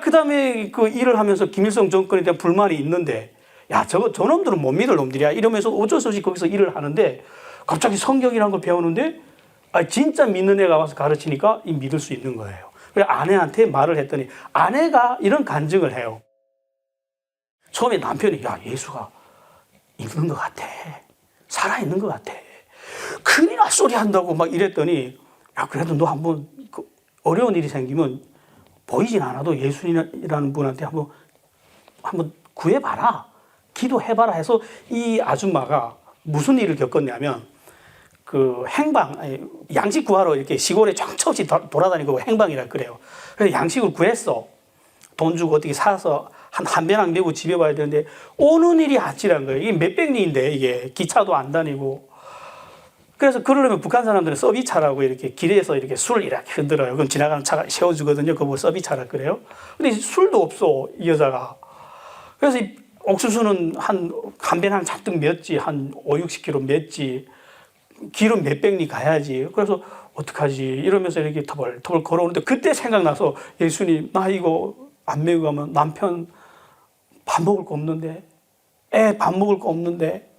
그 다음에 일을 하면서 김일성 정권에 대한 불만이 있는데, 야, 저놈들은 못 믿을 놈들이야. 이러면서 어쩔 수 없이 거기서 일을 하는데, 갑자기 성경이라는 걸 배우는데, 진짜 믿는 애가 와서 가르치니까 믿을 수 있는 거예요. 그래서 아내한테 말을 했더니 아내가 이런 간증을 해요. 처음에 남편이, 야, 예수가 있는 것 같아. 살아있는 것 같아. 큰일 날 소리 한다고 막 이랬더니, 야, 그래도 너 한번 어려운 일이 생기면 보이진 않아도 예수님이라는 분한테 한번 구해봐라. 기도해봐라 해서 이 아줌마가 무슨 일을 겪었냐면, 양식 구하러 이렇게 시골에 쫙쫙이 돌아다니고 행방이라 그래요. 그래서 양식을 구했어. 돈 주고 어떻게 사서 한 배낭 메고 집에 와야 되는데, 오는 일이 아찔한 거예요. 이게 몇백 리인데, 이게 기차도 안 다니고. 그래서 그러려면 북한 사람들은 서비차라고 이렇게 길에서 이렇게 술 이렇게 흔들어요. 그럼 지나가는 차가 세워주거든요. 그거 서비차라 그래요. 근데 술도 없어, 이 여자가. 그래서 이 옥수수는 한 배낭 잔뜩 맸지, 한 5, 60kg 맸지. 길은 몇백 리 가야지. 그래서 어떡하지? 이러면서 이렇게 터벌터벌 걸어오는데, 그때 생각나서, 예수님, 나 이거 안 메고 가면 남편 밥 먹을 거 없는데, 애 밥 먹을 거 없는데,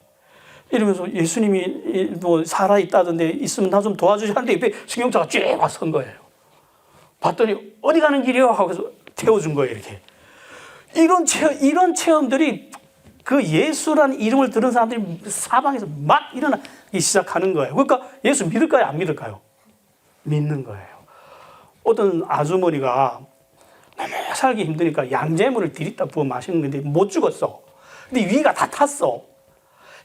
이러면서 예수님이 뭐 살아있다던데 있으면 나 좀 도와주지 하는데 옆에 승용차가 쭉 와 선 거예요. 봤더니 어디 가는 길이요? 하고서 태워준 거예요, 이렇게. 이런 체험들이 그 예수라는 이름을 들은 사람들이 사방에서 막 일어나기 시작하는 거예요. 그러니까 예수 믿을까요? 안 믿을까요? 믿는 거예요. 어떤 아주머니가 너무 살기 힘드니까 양재물을 들이다 부어 마시는 건데 못 죽었어. 근데 위가 다 탔어.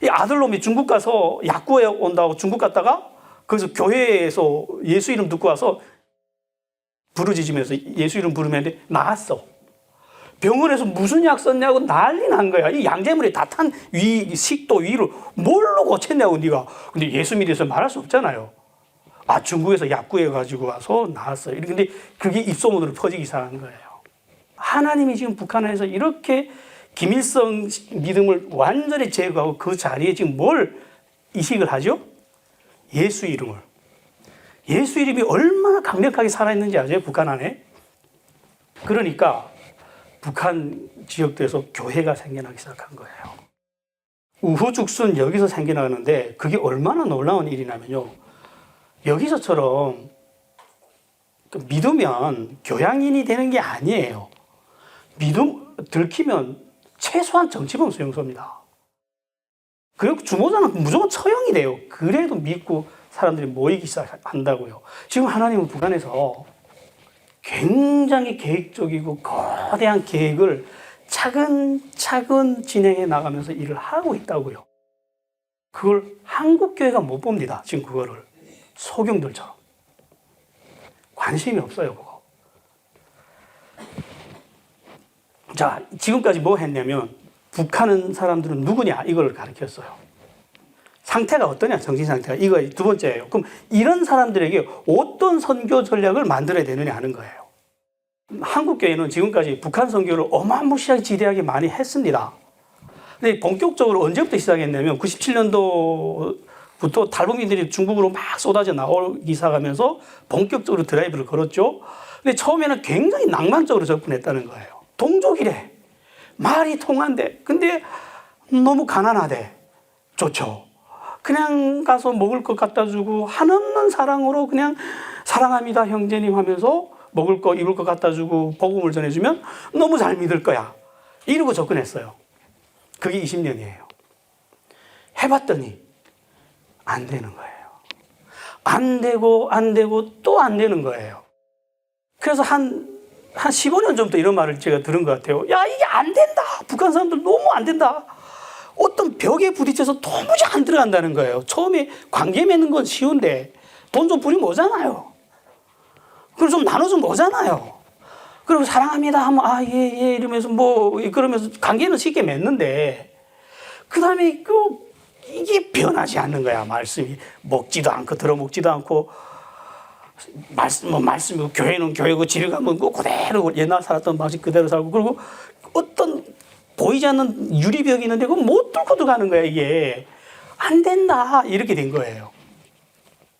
이 아들놈이 중국 가서 약구해 온다고 중국 갔다가 거기서 교회에서 예수 이름 듣고 와서 부르짖으면서 예수 이름 부르면 나았어. 병원에서 무슨 약 썼냐고 난리 난 거야. 이 양재물이 다 탄 식도 위를 뭘로 고쳤냐고 네가. 근데 예수 믿어서 말할 수 없잖아요. 아, 중국에서 약구해 가지고 와서 나았어요. 근데 그게 입소문으로 퍼지기 시작한 거예요. 하나님이 지금 북한에서 이렇게 김일성 믿음을 완전히 제거하고 그 자리에 지금 뭘 이식을 하죠? 예수 이름을. 예수 이름이 얼마나 강력하게 살아있는지 아세요? 북한 안에. 그러니까 북한 지역들에서 교회가 생겨나기 시작한 거예요. 우후죽순 여기서 생겨나는데 그게 얼마나 놀라운 일이냐면요. 여기서처럼 믿으면 교양인이 되는 게 아니에요. 믿음 들키면 최소한 정치범 수용소입니다. 그리고 주모자는 무조건 처형이 돼요. 그래도 믿고 사람들이 모이기 시작한다고요. 지금 하나님은 북한에서 굉장히 계획적이고 거대한 계획을 차근차근 진행해 나가면서 일을 하고 있다고요. 그걸 한국교회가 못 봅니다. 지금 그거를. 소경들처럼. 관심이 없어요, 그거. 자, 지금까지 뭐 했냐면 북한 사람들은 누구냐 이걸 가르쳤어요. 상태가 어떠냐, 정신 상태가. 이거 두 번째예요. 그럼 이런 사람들에게 어떤 선교 전략을 만들어야 되느냐 하는 거예요. 한국교회는 지금까지 북한 선교를 어마무시하게 지대하게 많이 했습니다. 근데 본격적으로 언제부터 시작했냐면 97년도부터 탈북민들이 중국으로 막 쏟아져 나오기 시작하면서 본격적으로 드라이브를 걸었죠. 근데 처음에는 굉장히 낭만적으로 접근했다는 거예요. 동족이래. 말이 통한대. 근데 너무 가난하대. 좋죠. 그냥 가서 먹을 것 갖다 주고 한없는 사랑으로 그냥 사랑합니다 형제님 하면서 먹을 거 입을 거 갖다 주고 복음을 전해주면 너무 잘 믿을 거야. 이러고 접근했어요. 그게 20년이에요. 해봤더니 안 되는 거예요. 안 되고 또 안 되는 거예요. 그래서 한 15년 전부터 이런 말을 제가 들은 것 같아요. 야, 이게 안 된다. 북한 사람들 너무 안 된다. 어떤 벽에 부딪혀서 도무지 안 들어간다는 거예요. 처음에 관계 맺는 건 쉬운데 돈 좀 뿌리면 오잖아요. 그럼 좀 나눠주면 오잖아요. 그리고 사랑합니다 하면 아, 예, 이러면서 그러면서 관계는 쉽게 맺는데 그 다음에 이게 변하지 않는 거야. 말씀이 먹지도 않고 들어먹지도 않고 말씀이 교회는 교회고 집에 가면 그대로 옛날 살았던 방식 그대로 살고 그리고 어떤 보이지 않는 유리벽이 있는데 그거 못 뚫고 들어가는 거야. 이게 안 된다 이렇게 된 거예요.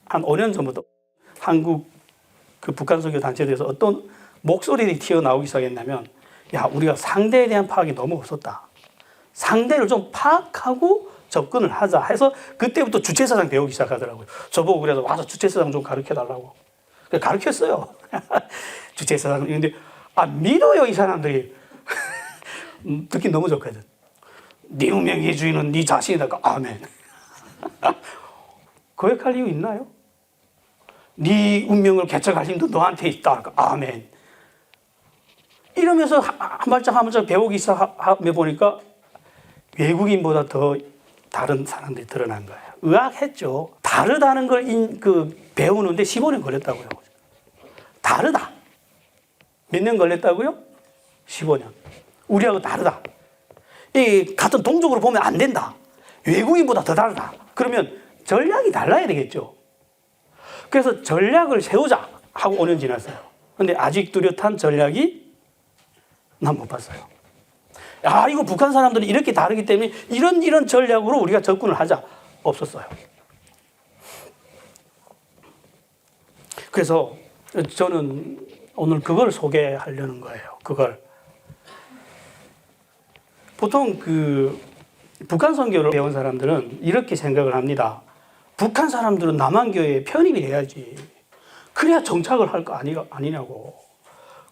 한 5년 전부터 한국 그 북한 선교 단체에서 어떤 목소리들이 튀어나오기 시작했냐면 야, 우리가 상대에 대한 파악이 너무 없었다. 상대를 좀 파악하고 접근을 하자 해서 그때부터 주체사상 배우기 시작하더라고요. 저보고 그래서 와서 주체사상 좀 가르쳐달라고. 가르쳤어요. 주체사상. 근데 믿어요 이 사람들이. 듣기 너무 좋거든. 네 운명의 주인은 네 자신이다. 아멘. 거역할 이유 있나요? 네 운명을 개척할 힘도 너한테 있다. 아멘. 이러면서 한 발짝 배우기 시작하며 보니까 외국인보다 더 다른 사람들이 드러난 거예요. 의학했죠. 다르다는 걸 배우는데 15년 걸렸다고요. 다르다. 몇 년 걸렸다고요? 15년. 우리하고 다르다. 같은 동족으로 보면 안 된다. 외국인보다 더 다르다. 그러면 전략이 달라야 되겠죠. 그래서 전략을 세우자 하고 5년 지났어요. 근데 아직 뚜렷한 전략이 난 못 봤어요. 야, 이거 북한 사람들이 이렇게 다르기 때문에 이런 전략으로 우리가 접근을 하자. 없었어요. 그래서 저는 오늘 그걸 소개하려는 거예요. 그걸. 보통 북한 선교를 배운 사람들은 이렇게 생각을 합니다. 북한 사람들은 남한교회에 편입이 돼야지. 그래야 정착을 할 거 아니냐고.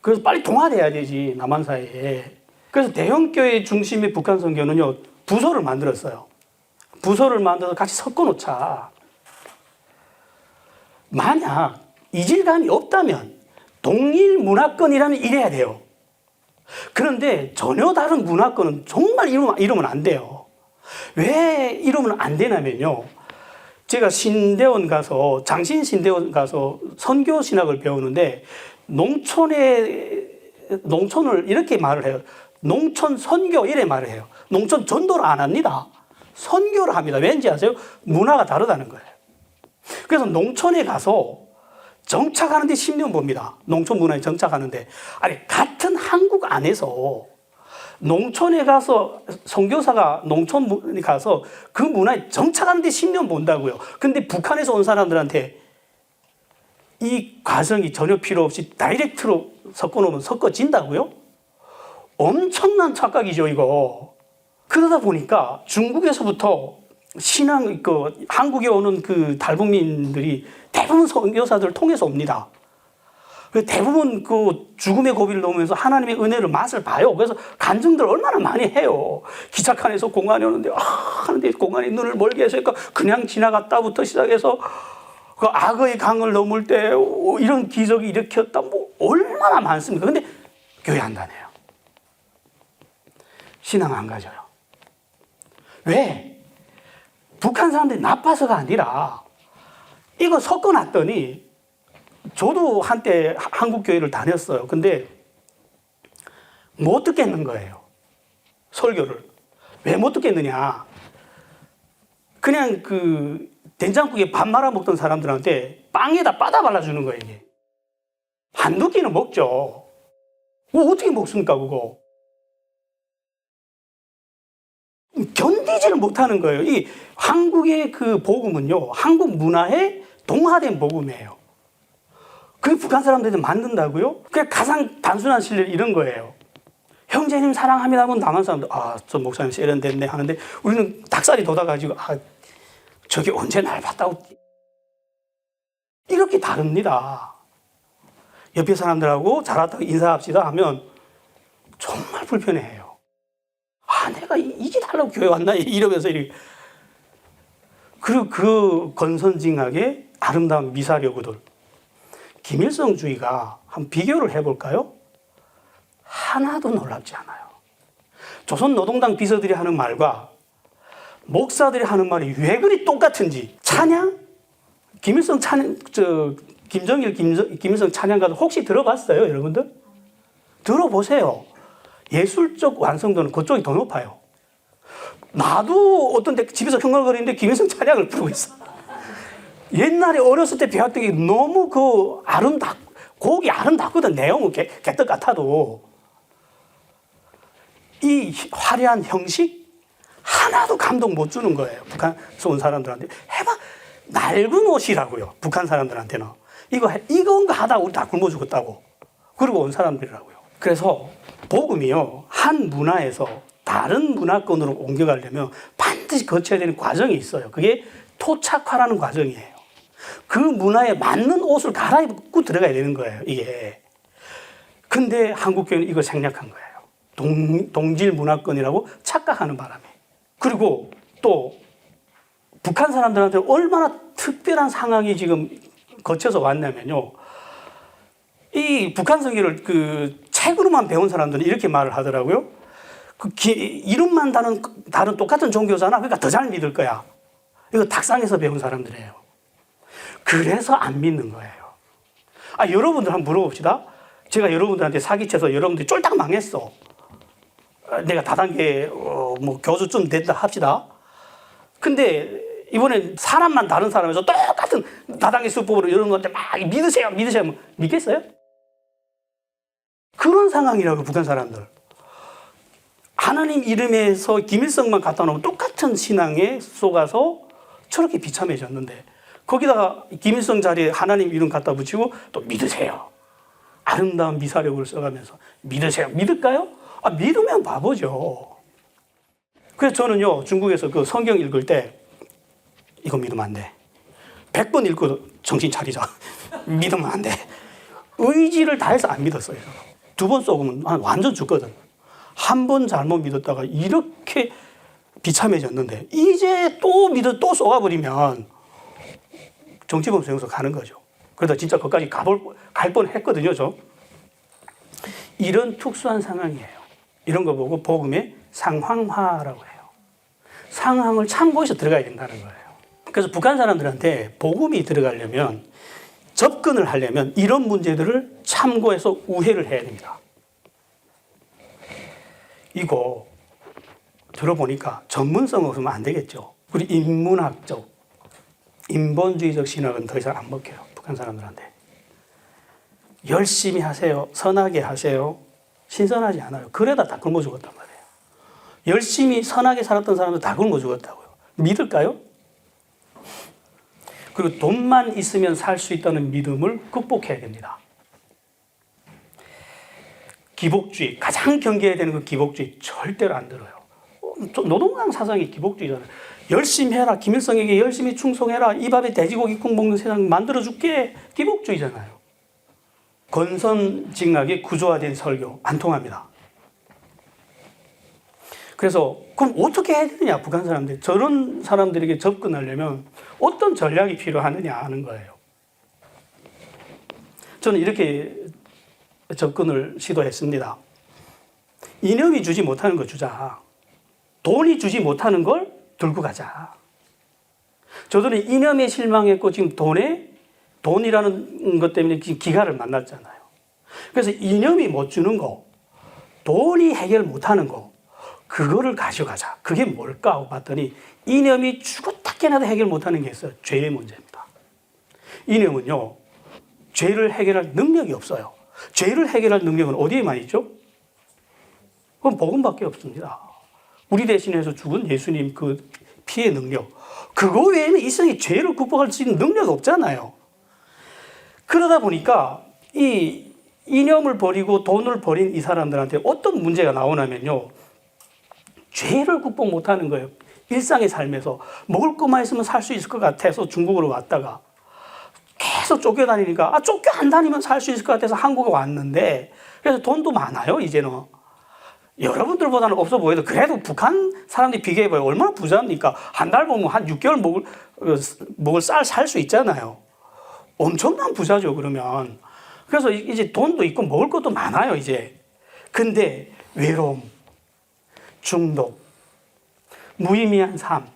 그래서 빨리 동아돼야 되지, 남한 사회에. 그래서 대형교회 중심의 북한 선교는요, 부서를 만들었어요. 부서를 만들어서 같이 섞어놓자. 만약 이질감이 없다면 동일 문화권이라면 이래야 돼요. 그런데 전혀 다른 문화권은 정말 이러면 안 돼요. 왜 이러면 안 되냐면요. 제가 신대원 가서, 장신 신대원 가서 선교 신학을 배우는데 농촌을 이렇게 말을 해요. 농촌 선교 이래 말을 해요. 농촌 전도를 안 합니다. 선교를 합니다. 왠지 아세요? 문화가 다르다는 거예요. 그래서 농촌에 가서 정착하는데 10년 봅니다. 농촌 문화에 정착하는데. 아니, 같은 한국 안에서 농촌에 가서 선교사가 농촌에 가서 그 문화에 정착하는데 10년 본다고요. 근데 북한에서 온 사람들한테 이 과정이 전혀 필요 없이 다이렉트로 섞어놓으면 섞어진다고요? 엄청난 착각이죠, 이거. 그러다 보니까 중국에서부터 신앙, 한국에 오는 그 탈북민들이 대부분 선교사들을 통해서 옵니다. 대부분 그 죽음의 고비를 넘으면서 하나님의 은혜를 맛을 봐요. 그래서 간증들 얼마나 많이 해요. 기차칸에서 공안이 오는데, 하는데 공안이 눈을 멀게 해서 그냥 지나갔다부터 시작해서 그 악의 강을 넘을 때 이런 기적이 일으켰다. 뭐 얼마나 많습니까? 근데 교회 안 다녀요. 신앙 안 가져요. 왜? 북한 사람들이 나빠서가 아니라 이거 섞어놨더니 저도 한때 한국교회를 다녔어요. 근데 못 듣겠는 거예요. 설교를. 왜 못 듣겠느냐. 그냥 그 된장국에 밥 말아 먹던 사람들한테 빵에다 빠다 발라주는 거예요, 이게. 한두 끼는 먹죠. 어떻게 먹습니까, 그거? 견디지를 못하는 거예요. 이 한국의 그 복음은요, 한국 문화에 동화된 복음이에요. 그게 북한 사람들이 만든다고요? 그게 가장 단순한 실례는 이런 거예요. 형제님 사랑합니다 하면 남한 사람들, 저 목사님 세련됐네 하는데 우리는 닭살이 돋아가지고, 저게 언제 날 봤다고. 이렇게 다릅니다. 옆에 사람들하고 잘 왔다고 인사합시다 하면 정말 불편해해요. 내가 이 짓 하려고 교회 왔나? 이러면서 이렇게. 그리고 그 건선징악의 아름다운 미사여구들. 김일성주의가 한번 비교를 해볼까요? 하나도 놀랍지 않아요. 조선노동당 비서들이 하는 말과 목사들이 하는 말이 왜 그리 똑같은지. 찬양? 김일성 찬양, 김일성 찬양가도 혹시 들어봤어요, 여러분들? 들어보세요. 예술적 완성도는 그쪽이 더 높아요. 나도 어떤 때 집에서 흥얼거리는데 김일성 찬양을 부르고 있어. 옛날에 어렸을 때 배웠던 게 너무 곡이 아름답거든. 내용은 개떡 같아도. 이 화려한 형식 하나도 감동 못 주는 거예요. 북한에서 온 사람들한테. 해봐. 낡은 옷이라고요. 북한 사람들한테는. 이건가 하다가 우리 다 굶어 죽었다고. 그러고 온 사람들이라고요. 그래서 복음이요, 한 문화에서 다른 문화권으로 옮겨가려면 반드시 거쳐야 되는 과정이 있어요. 그게 토착화라는 과정이에요. 그 문화에 맞는 옷을 갈아입고 들어가야 되는 거예요, 이게. 근데 한국교회는 이걸 생략한 거예요. 동질 문화권이라고 착각하는 바람에. 그리고 또 북한 사람들한테 얼마나 특별한 상황이 지금 거쳐서 왔냐면요. 이 북한 선교를 책으로만 배운 사람들은 이렇게 말을 하더라고요. 이름만 다른 똑같은 종교잖아. 그러니까 더 잘 믿을 거야. 이거 탁상에서 배운 사람들이에요. 그래서 안 믿는 거예요. 여러분들 한번 물어봅시다. 제가 여러분들한테 사기쳐서 여러분들이 쫄딱 망했어. 내가 다단계 교수쯤 된다 합시다. 근데 이번엔 사람만 다른 사람에서 똑같은 다단계 수법으로 여러분한테 막 믿으세요 믿겠어요? 그런 상황이라고, 북한 사람들. 하나님 이름에서 김일성만 갖다 놓으면 똑같은 신앙에 속아서 저렇게 비참해졌는데, 거기다가 김일성 자리에 하나님 이름 갖다 붙이고 또 믿으세요. 아름다운 미사력을 써가면서 믿으세요. 믿을까요? 믿으면 바보죠. 그래서 저는요, 중국에서 그 성경 읽을 때 이거 믿으면 안 돼. 100번 읽고 정신 차리자. 믿으면 안 돼. 의지를 다해서 안 믿었어요. 2번 쏘으면 완전 죽거든. 한 번 잘못 믿었다가 이렇게 비참해졌는데 이제 또 쏘아버리면 정치범 수용소 가는 거죠. 그러다 진짜 거기까지 갈 뻔했거든요, 저. 이런 특수한 상황이에요. 이런 거 보고 복음의 상황화라고 해요. 상황을 참고해서 들어가야 된다는 거예요. 그래서 북한 사람들한테 복음이 들어가려면, 접근을 하려면 이런 문제들을 참고해서 우회를 해야 됩니다. 이거 들어보니까 전문성 없으면 안 되겠죠. 우리 인문학적, 인본주의적 신학은 더 이상 안 먹혀요. 북한 사람들한테. 열심히 하세요. 선하게 하세요. 신선하지 않아요. 그래다 다 굶어 죽었단 말이에요. 열심히 선하게 살았던 사람도 다 굶어 죽었다고요. 믿을까요? 그리고 돈만 있으면 살 수 있다는 믿음을 극복해야 됩니다. 기복주의, 가장 경계해야 되는 그 기복주의 절대로 안 들어요. 노동당 사상이 기복주의잖아요. 열심히 해라. 김일성에게 열심히 충성해라. 이 밥에 돼지고기 국 먹는 세상 만들어줄게. 기복주의잖아요. 권선징악의 구조화된 설교 안 통합니다. 그래서 그럼 어떻게 해야 되느냐, 북한 사람들. 저런 사람들에게 접근하려면 어떤 전략이 필요하느냐 하는 거예요. 저는 이렇게 접근을 시도했습니다. 이념이 주지 못하는 거 주자. 돈이 주지 못하는 걸 들고 가자. 저들은 이념에 실망했고 지금 돈이라는 것 때문에 지금 기가를 만났잖아요. 그래서 이념이 못 주는 거, 돈이 해결 못하는 거, 그거를 가져가자. 그게 뭘까 하고 봤더니 이념이 죽었다 깨나도 해결 못하는 게 있어요. 죄의 문제입니다. 이념은요, 죄를 해결할 능력이 없어요. 죄를 해결할 능력은 어디에만 있죠? 그건 복음밖에 없습니다. 우리 대신해서 죽은 예수님 그 피의 능력, 그거 외에는 이 세상에 죄를 극복할 수 있는 능력이 없잖아요. 그러다 보니까 이 이념을 버리고 돈을 버린 이 사람들한테 어떤 문제가 나오냐면요, 죄를 극복 못하는 거예요. 일상의 삶에서 먹을 것만 있으면 살 수 있을 것 같아서 중국으로 왔다가 계속 쫓겨다니니까 쫓겨 안 다니면 살 수 있을 것 같아서 한국에 왔는데, 그래서 돈도 많아요. 이제는 여러분들보다는 없어 보여도 그래도 북한 사람들이 비교해봐요. 얼마나 부자입니까? 한 달 보면 한 6개월 먹을 쌀 살 수 있잖아요. 엄청난 부자죠, 그러면. 그래서 이제 돈도 있고 먹을 것도 많아요, 이제. 근데 외로움, 중독, 무의미한 삶,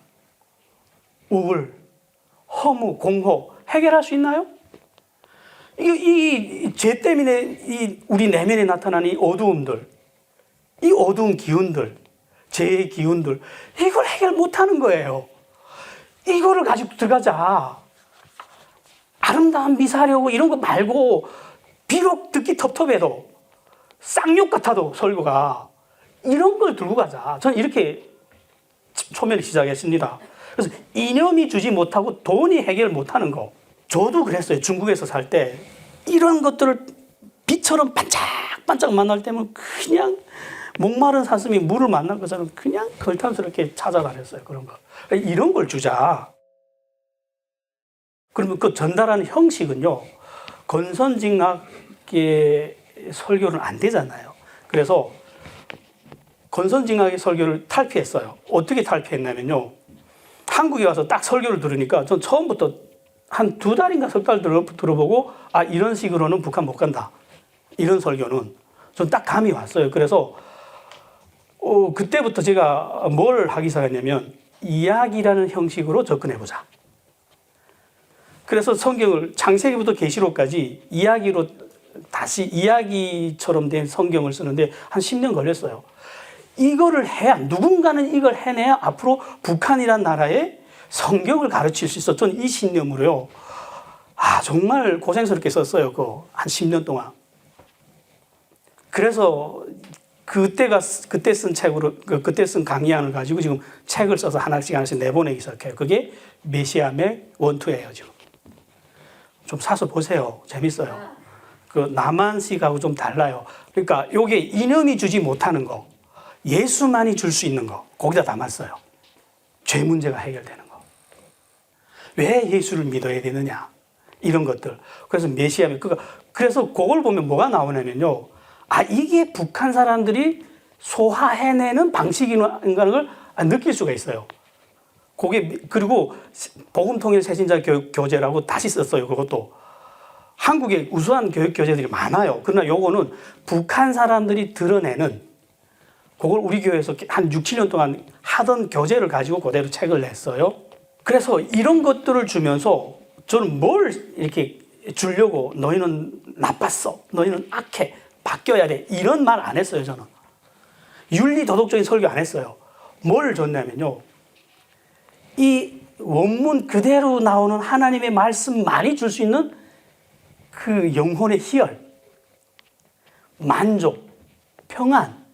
우울, 허무, 공허 해결할 수 있나요? 이 죄 때문에 우리 내면에 나타나는 이 어두움들, 이 어두운 기운들, 죄의 기운들, 이걸 해결 못하는 거예요. 이거를 가지고 들어가자. 아름다운 미사려고 이런 거 말고, 비록 듣기 텁텁해도 쌍욕 같아도 설교가 이런 걸 들고 가자. 저는 이렇게 초면에 시작했습니다. 그래서 이념이 주지 못하고 돈이 해결 못하는 거. 저도 그랬어요. 중국에서 살 때 이런 것들을 빛처럼 반짝반짝 만날 때면 그냥 목마른 사슴이 물을 만난 것처럼 그냥 걸탐스럽게 찾아다녔어요. 그런 거. 이런 걸 주자. 그러면 그 전달하는 형식은요, 권선징악의 설교는 안 되잖아요. 그래서 권선징악의 설교를 탈피했어요. 어떻게 탈피했냐면요, 한국에 와서 딱 설교를 들으니까 전 처음부터 한 2달인가 3달 들어보고, 이런 식으로는 북한 못 간다. 이런 설교는 전 딱 감이 왔어요. 그래서 그때부터 제가 뭘 하기 시작했냐면 이야기라는 형식으로 접근해보자. 그래서 성경을 창세기부터 계시록까지 이야기로 다시 이야기처럼 된 성경을 쓰는데 한 10년 걸렸어요. 이거를 해야, 누군가는 이걸 해내야 앞으로 북한이란 나라에 성경을 가르칠 수 있어. 저는 이 신념으로요, 정말 고생스럽게 썼어요. 한 10년 동안. 그래서 그때 쓴 책으로, 그때 쓴 강의안을 가지고 지금 책을 써서 하나씩 내보내기 시작해요. 그게 메시아의 원투예요, 지금. 좀 사서 보세요. 재밌어요. 그 남한식하고 좀 달라요. 그러니까 요게 이념이 주지 못하는 거, 예수만이 줄 수 있는 거 거기다 담았어요. 죄 문제가 해결되는 거. 왜 예수를 믿어야 되느냐 이런 것들. 그래서 메시아면 그래서 그걸 보면 뭐가 나오냐면요. 아 이게 북한 사람들이 소화해내는 방식인가는 걸 느낄 수가 있어요. 그리고 복음통일 새신자 교재라고 다시 썼어요. 그것도 한국에 우수한 교육 교재들이 많아요. 그러나 요거는 북한 사람들이 드러내는 그걸 우리 교회에서 한 6, 7년 동안 하던 교재를 가지고 그대로 책을 냈어요. 그래서 이런 것들을 주면서 저는 뭘 이렇게 주려고 너희는 나빴어, 너희는 악해, 바뀌어야 돼 이런 말 안 했어요. 저는 윤리 도덕적인 설교 안 했어요. 뭘 줬냐면요, 이 원문 그대로 나오는 하나님의 말씀만이 줄 수 있는 그 영혼의 희열, 만족, 평안,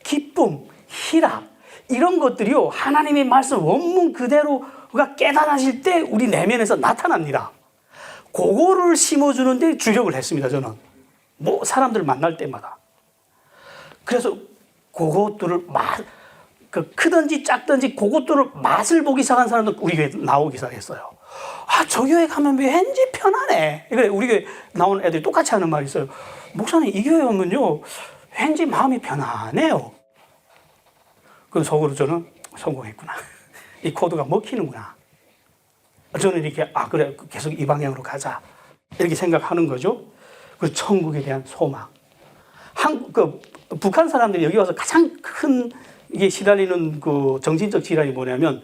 기쁨, 희락 이런 것들이요 하나님의 말씀 원문 그대로가 깨달아질 때 우리 내면에서 나타납니다. 그거를 심어주는데 주력을 했습니다. 저는 뭐 사람들 만날 때마다. 그래서 그것들을 크든지 작든지 그것들을 맛을 보기 시작한 사람도 우리 교회에 나오기 시작했어요. 아, 저 교회 가면 왠지 편하네. 그래, 우리 교회 나오는 애들이 똑같이 하는 말이 있어요. 목사님, 이 교회 오면요, 왠지 마음이 편안해요. 그 속으로 저는 성공했구나. 이 코드가 먹히는구나. 저는 이렇게, 그래, 계속 이 방향으로 가자. 이렇게 생각하는 거죠. 그 천국에 대한 소망. 북한 사람들이 여기 와서 가장 큰 이게 시달리는 그 정신적 질환이 뭐냐면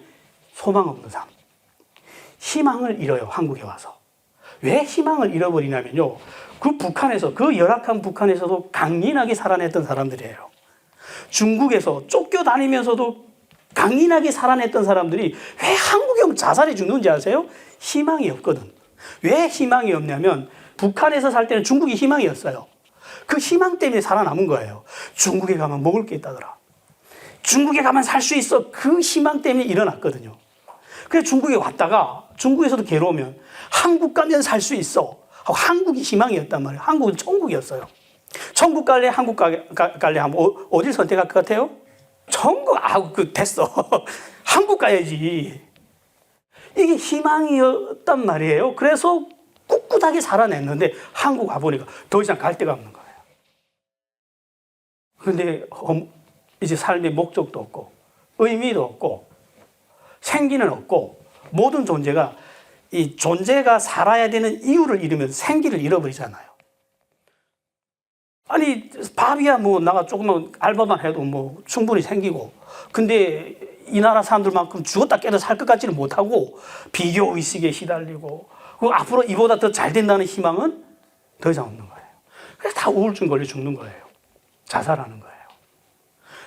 소망 없는 삶. 희망을 잃어요, 한국에 와서. 왜 희망을 잃어버리냐면요. 그 열악한 북한에서도 강인하게 살아냈던 사람들이에요. 중국에서 쫓겨다니면서도 강인하게 살아냈던 사람들이 왜 한국에 오면 자살해 죽는지 아세요? 희망이 없거든. 왜 희망이 없냐면 북한에서 살 때는 중국이 희망이었어요. 그 희망 때문에 살아남은 거예요. 중국에 가면 먹을 게 있다더라. 중국에 가면 살 수 있어. 그 희망 때문에 일어났거든요. 그래서 중국에 왔다가 중국에서도 괴로우면 한국 가면 살 수 있어. 한국이 희망이었단 말이에요. 한국은 천국이었어요. 천국 갈래, 한국 갈래 하면 어딜 선택할 것 같아요? 천국, 됐어. 한국 가야지. 이게 희망이었단 말이에요. 그래서 꿋꿋하게 살아냈는데 한국 와보니까 더 이상 갈 데가 없는 거예요. 그런데 이제 삶의 목적도 없고 의미도 없고 생기는 없고 모든 존재가 이 존재가 살아야 되는 이유를 잃으면 생기를 잃어버리잖아요. 아니 밥이야 뭐 나가 조금만 알바만 해도 뭐 충분히 생기고, 근데 이 나라 사람들만큼 죽었다 깨도 살 것 같지는 못하고 비교 의식에 시달리고, 그리고 앞으로 이보다 더 잘 된다는 희망은 더 이상 없는 거예요. 그래서 다 우울증 걸려 죽는 거예요. 자살하는 거예요.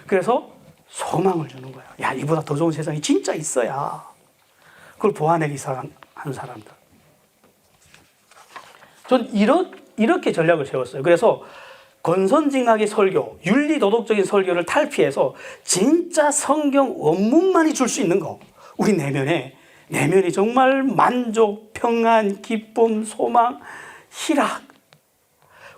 그래서 소망을 주는 거예요. 야, 이보다 더 좋은 세상이 진짜 있어야. 그걸 보완하기 시작한 사람들. 전 이렇게 전략을 세웠어요. 그래서 권선징악의 설교, 윤리도덕적인 설교를 탈피해서 진짜 성경 원문만이 줄 수 있는 거. 우리 내면이 정말 만족, 평안, 기쁨, 소망, 희락.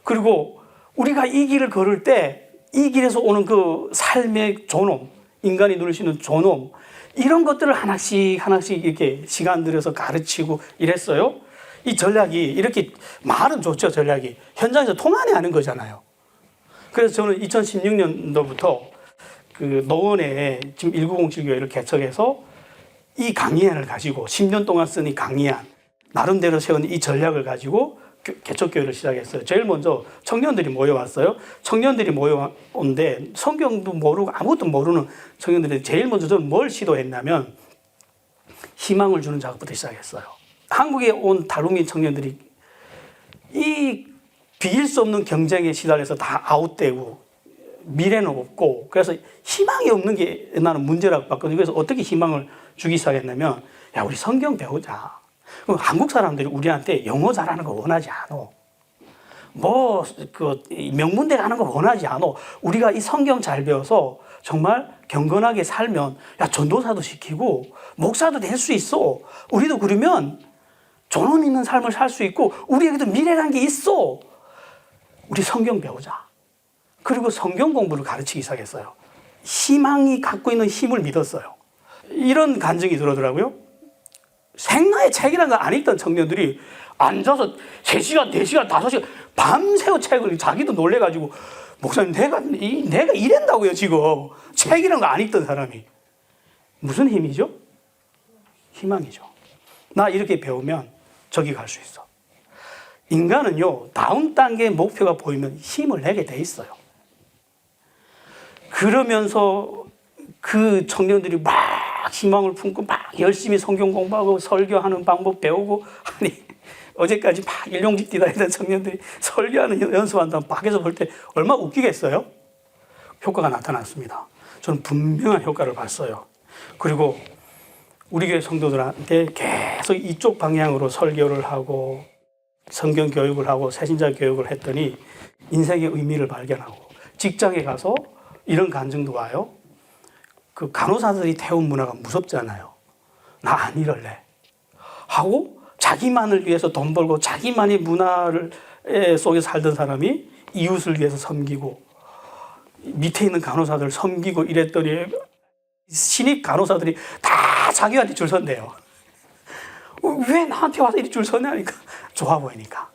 그리고 우리가 이 길을 걸을 때 이 길에서 오는 그 삶의 존엄, 인간이 누릴 수 있는 존엄, 이런 것들을 하나씩 이렇게 시간 들여서 가르치고 이랬어요. 이 전략이 이렇게 말은 좋죠, 전략이. 현장에서 통안이 하는 거잖아요. 그래서 저는 2016년도부터 그 노원에 지금 1907교회를 개척해서 이 강의안을 가지고 10년 동안 쓴 이 강의안, 나름대로 세운 이 전략을 가지고 개척교회를 시작했어요. 제일 먼저 청년들이 모여왔어요. 청년들이 모여온데 성경도 모르고 아무것도 모르는 청년들이 제일 먼저 저는 뭘 시도했냐면 희망을 주는 작업부터 시작했어요. 한국에 온 탈북민 청년들이 이 비길 수 없는 경쟁에 시달려서 다 아웃되고 미래는 없고, 그래서 희망이 없는 게 나는 문제라고 봤거든요. 그래서 어떻게 희망을 주기 시작했냐면, 야, 우리 성경 배우자. 그럼 한국 사람들이 우리한테 영어 잘하는 거 원하지 않아. 명문대 가는 거 원하지 않아. 우리가 이 성경 잘 배워서 정말 경건하게 살면, 야, 전도사도 시키고, 목사도 될 수 있어. 우리도 그러면 존엄 있는 삶을 살 수 있고, 우리에게도 미래라는 게 있어. 우리 성경 배우자. 그리고 성경 공부를 가르치기 시작했어요. 희망이 갖고 있는 힘을 믿었어요. 이런 간증이 들어오더라고요. 생나의 책이라는 걸 안 읽던 청년들이 앉아서 3시간, 4시간, 5시간 밤새워 책을 자기도 놀래가지고 목사님 내가 이랬다고요 지금. 책이라는 거 안 읽던 사람이. 무슨 힘이죠? 희망이죠. 나 이렇게 배우면 저기 갈 수 있어. 인간은요, 다음 단계의 목표가 보이면 힘을 내게 돼 있어요. 그러면서 그 청년들이 막 희망을 품고 막 열심히 성경 공부하고 설교하는 방법 배우고, 아니 어제까지 막 일용직 뛰다 했던 청년들이 설교하는 연습한다면 밖에서 볼 때 얼마나 웃기겠어요? 효과가 나타났습니다. 저는 분명한 효과를 봤어요. 그리고 우리 교회 성도들한테 계속 이쪽 방향으로 설교를 하고 성경 교육을 하고 새신자 교육을 했더니 인생의 의미를 발견하고, 직장에 가서 이런 간증도 와요. 그 간호사들이 태운 문화가 무섭잖아요. 나 안 이럴래 하고 자기만을 위해서 돈 벌고 자기만의 문화를 속에 살던 사람이 이웃을 위해서 섬기고 밑에 있는 간호사들 섬기고 이랬더니 신입 간호사들이 다 자기한테 줄 선대요. 왜 나한테 와서 이리 줄 서냐 하니까 좋아 보이니까.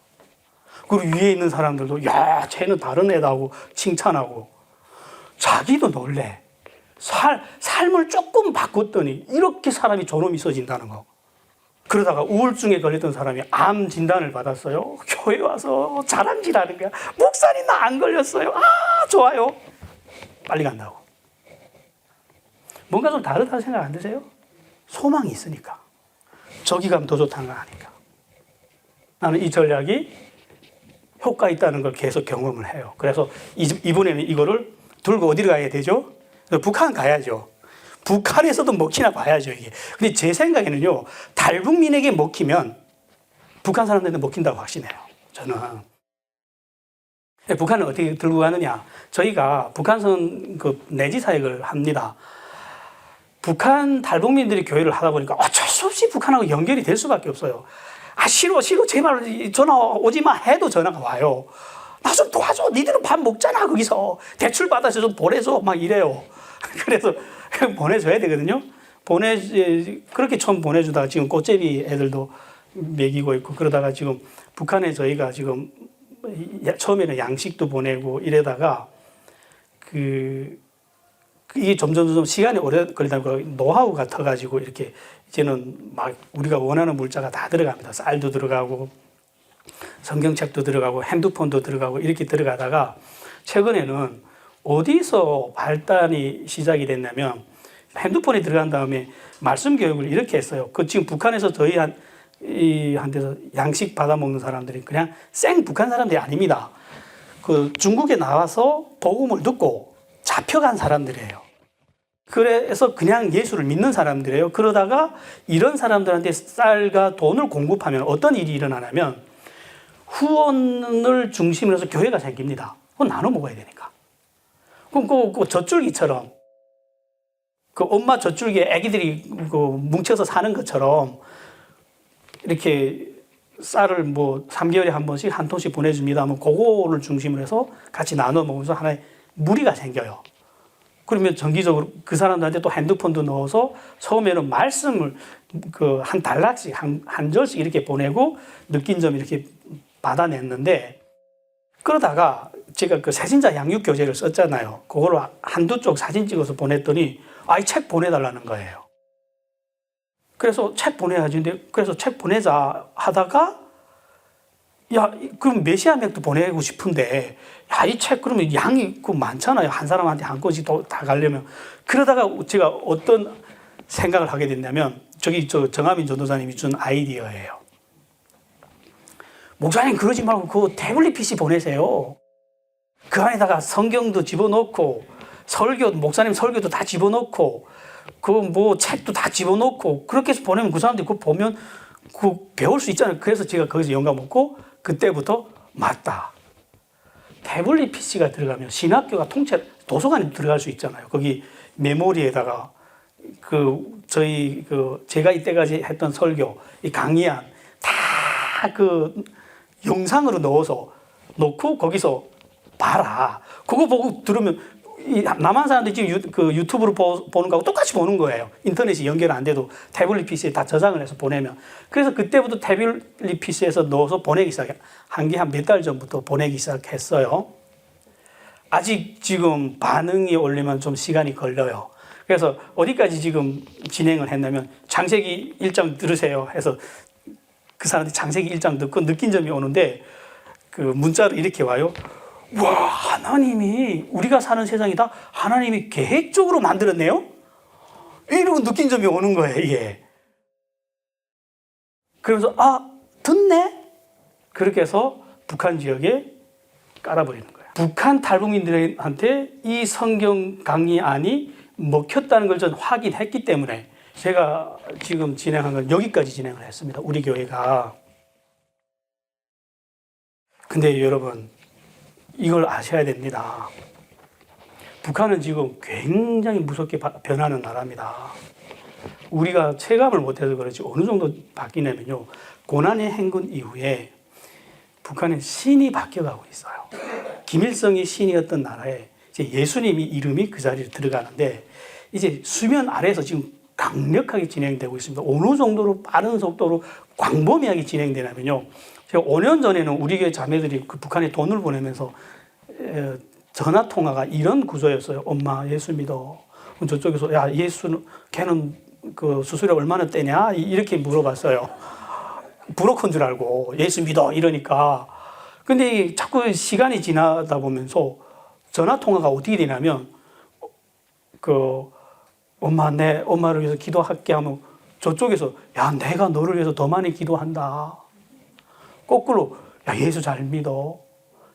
그리고 위에 있는 사람들도 야 쟤는 다른 애다 하고 칭찬하고, 자기도 놀래. 삶을 조금 바꿨더니 이렇게 사람이 존엄이 있어진다는 거. 그러다가 우울증에 걸렸던 사람이 암 진단을 받았어요. 교회 와서 자랑질하는 거야. 목사님 나 안 걸렸어요. 아 좋아요. 빨리 간다고. 뭔가 좀 다르다는 생각 안 드세요? 소망이 있으니까. 저기 가면 더 좋다는 거 아니까. 나는 이 전략이 효과 있다는 걸 계속 경험을 해요. 그래서 이번에는 이거를 들고 어디로 가야 되죠? 북한 가야죠. 북한에서도 먹히나 봐야죠, 이게. 근데 제 생각에는요, 탈북민에게 먹히면 북한 사람들한테 먹힌다고 확신해요, 저는. 북한을 어떻게 들고 가느냐. 저희가 북한선 그 내지 사역을 합니다. 북한 탈북민들이 교회를 하다 보니까 어쩔 수 없이 북한하고 연결이 될 수밖에 없어요. 아, 싫어, 제발 전화 오지 마 해도 전화가 와요. 나 좀 도와줘. 니들은 밥 먹잖아, 거기서. 대출 받아서 좀 보내줘. 막 이래요. 그래서 보내줘야 되거든요. 그렇게 처음 보내주다가 지금 꽃제비 애들도 먹이고 있고, 그러다가 지금 북한에 저희가 지금 처음에는 양식도 보내고 이러다가 이게 점점 시간이 오래 걸리다 보니까 노하우가 터가지고 이렇게 이제는 막 우리가 원하는 물자가 다 들어갑니다. 쌀도 들어가고 성경책도 들어가고 핸드폰도 들어가고 이렇게 들어가다가 최근에는 어디서 발단이 시작이 됐냐면, 핸드폰이 들어간 다음에 말씀 교육을 이렇게 했어요. 지금 북한에서 한테서 양식 받아 먹는 사람들이 그냥 생 북한 사람들이 아닙니다. 중국에 나와서 복음을 듣고 잡혀간 사람들이에요. 그래서 그냥 예수를 믿는 사람들이에요. 그러다가 이런 사람들한테 쌀과 돈을 공급하면 어떤 일이 일어나냐면, 후원을 중심으로 해서 교회가 생깁니다. 그건 나눠 먹어야 되니까. 그럼 젖줄기처럼, 엄마 젖줄기에 애기들이 뭉쳐서 사는 것처럼 이렇게 쌀을 3개월에 한 번씩 한 톤씩 보내줍니다 하면 그거를 중심으로 해서 같이 나눠 먹으면서 하나의 무리가 생겨요. 그러면 정기적으로 그 사람들한테 또 핸드폰도 넣어서 처음에는 말씀을 한 단락씩, 한 절씩 이렇게 보내고 느낀 점 이렇게 받아냈는데, 그러다가 제가 새신자 양육 교재를 썼잖아요. 그거를 한두 쪽 사진 찍어서 보냈더니 이 책 보내달라는 거예요. 그래서 책 보내야지. 그래서 책 보내자 하다가, 야, 그럼 메시아맥도 보내고 싶은데, 야, 이 책 그러면 양이 많잖아요. 한 사람한테 한 권씩 다 가려면. 그러다가 제가 어떤 생각을 하게 됐냐면, 정하민 전도사님이 준 아이디어예요. 목사님 그러지 말고 그 태블릿 PC 보내세요. 그 안에다가 성경도 집어넣고 목사님 설교도 다 집어넣고 책도 다 집어넣고 그렇게 해서 보내면 그 사람들이 그거 보면 배울 수 있잖아요. 그래서 제가 거기서 영감 얻고 그때부터 맞다. 태블릿 PC가 들어가면 신학교가 통째 도서관에 들어갈 수 있잖아요. 거기 메모리에다가 제가 이때까지 했던 설교, 이 강의안 다 영상으로 넣고 거기서 봐라. 그거 보고 들으면 남한 사람들이 지금 그 유튜브로 보는 거하고 똑같이 보는 거예요. 인터넷이 연결 안 돼도 태블릿 PC에 다 저장을 해서 보내면. 그래서 그때부터 태블릿 PC에서 넣어서 보내기 시작한 게 한 몇 달 전부터 보내기 시작했어요. 아직 지금 반응이 오려면 좀 시간이 걸려요. 그래서 어디까지 지금 진행을 했냐면 창세기 1장 들으세요 해서 그 사람들이 창세기 1장 듣고 느낀 점이 오는데 그 문자로 이렇게 와요. 와, 하나님이 우리가 사는 세상이 다 하나님이 계획적으로 만들었네요? 이러고 느낀 점이 오는 거예요, 이게. 그러면서 듣네? 그렇게 해서 북한 지역에 깔아버리는 거예요. 북한 탈북민들한테 이 성경 강의안이 먹혔다는 걸 전 확인했기 때문에 제가 지금 진행한 건 여기까지 진행을 했습니다. 우리 교회가. 근데 여러분, 이걸 아셔야 됩니다. 북한은 지금 굉장히 무섭게 변하는 나라입니다. 우리가 체감을 못해서 그렇지 어느 정도 바뀌냐면요. 고난의 행군 이후에 북한은 신이 바뀌어가고 있어요. 김일성이 신이었던 나라에 이제 예수님이 이름이 그 자리에 들어가는데 이제 수면 아래에서 지금 강력하게 진행되고 있습니다. 어느 정도로 빠른 속도로 광범위하게 진행되냐면요. 제가 5년 전에는 우리 교회 자매들이 그 북한에 돈을 보내면서 전화 통화가 이런 구조였어요. 엄마 예수 믿어. 저쪽에서 야 예수는 걔는 그 수수료 얼마나 떼냐 이렇게 물어봤어요. 브로커인 줄 알고 예수 믿어 이러니까. 근데 자꾸 시간이 지나다 보면서 전화 통화가 어떻게 되냐면 그 엄마 내 엄마를 위해서 기도할게 하면 저쪽에서 야 내가 너를 위해서 더 많이 기도한다. 거꾸로 야 예수 잘 믿어.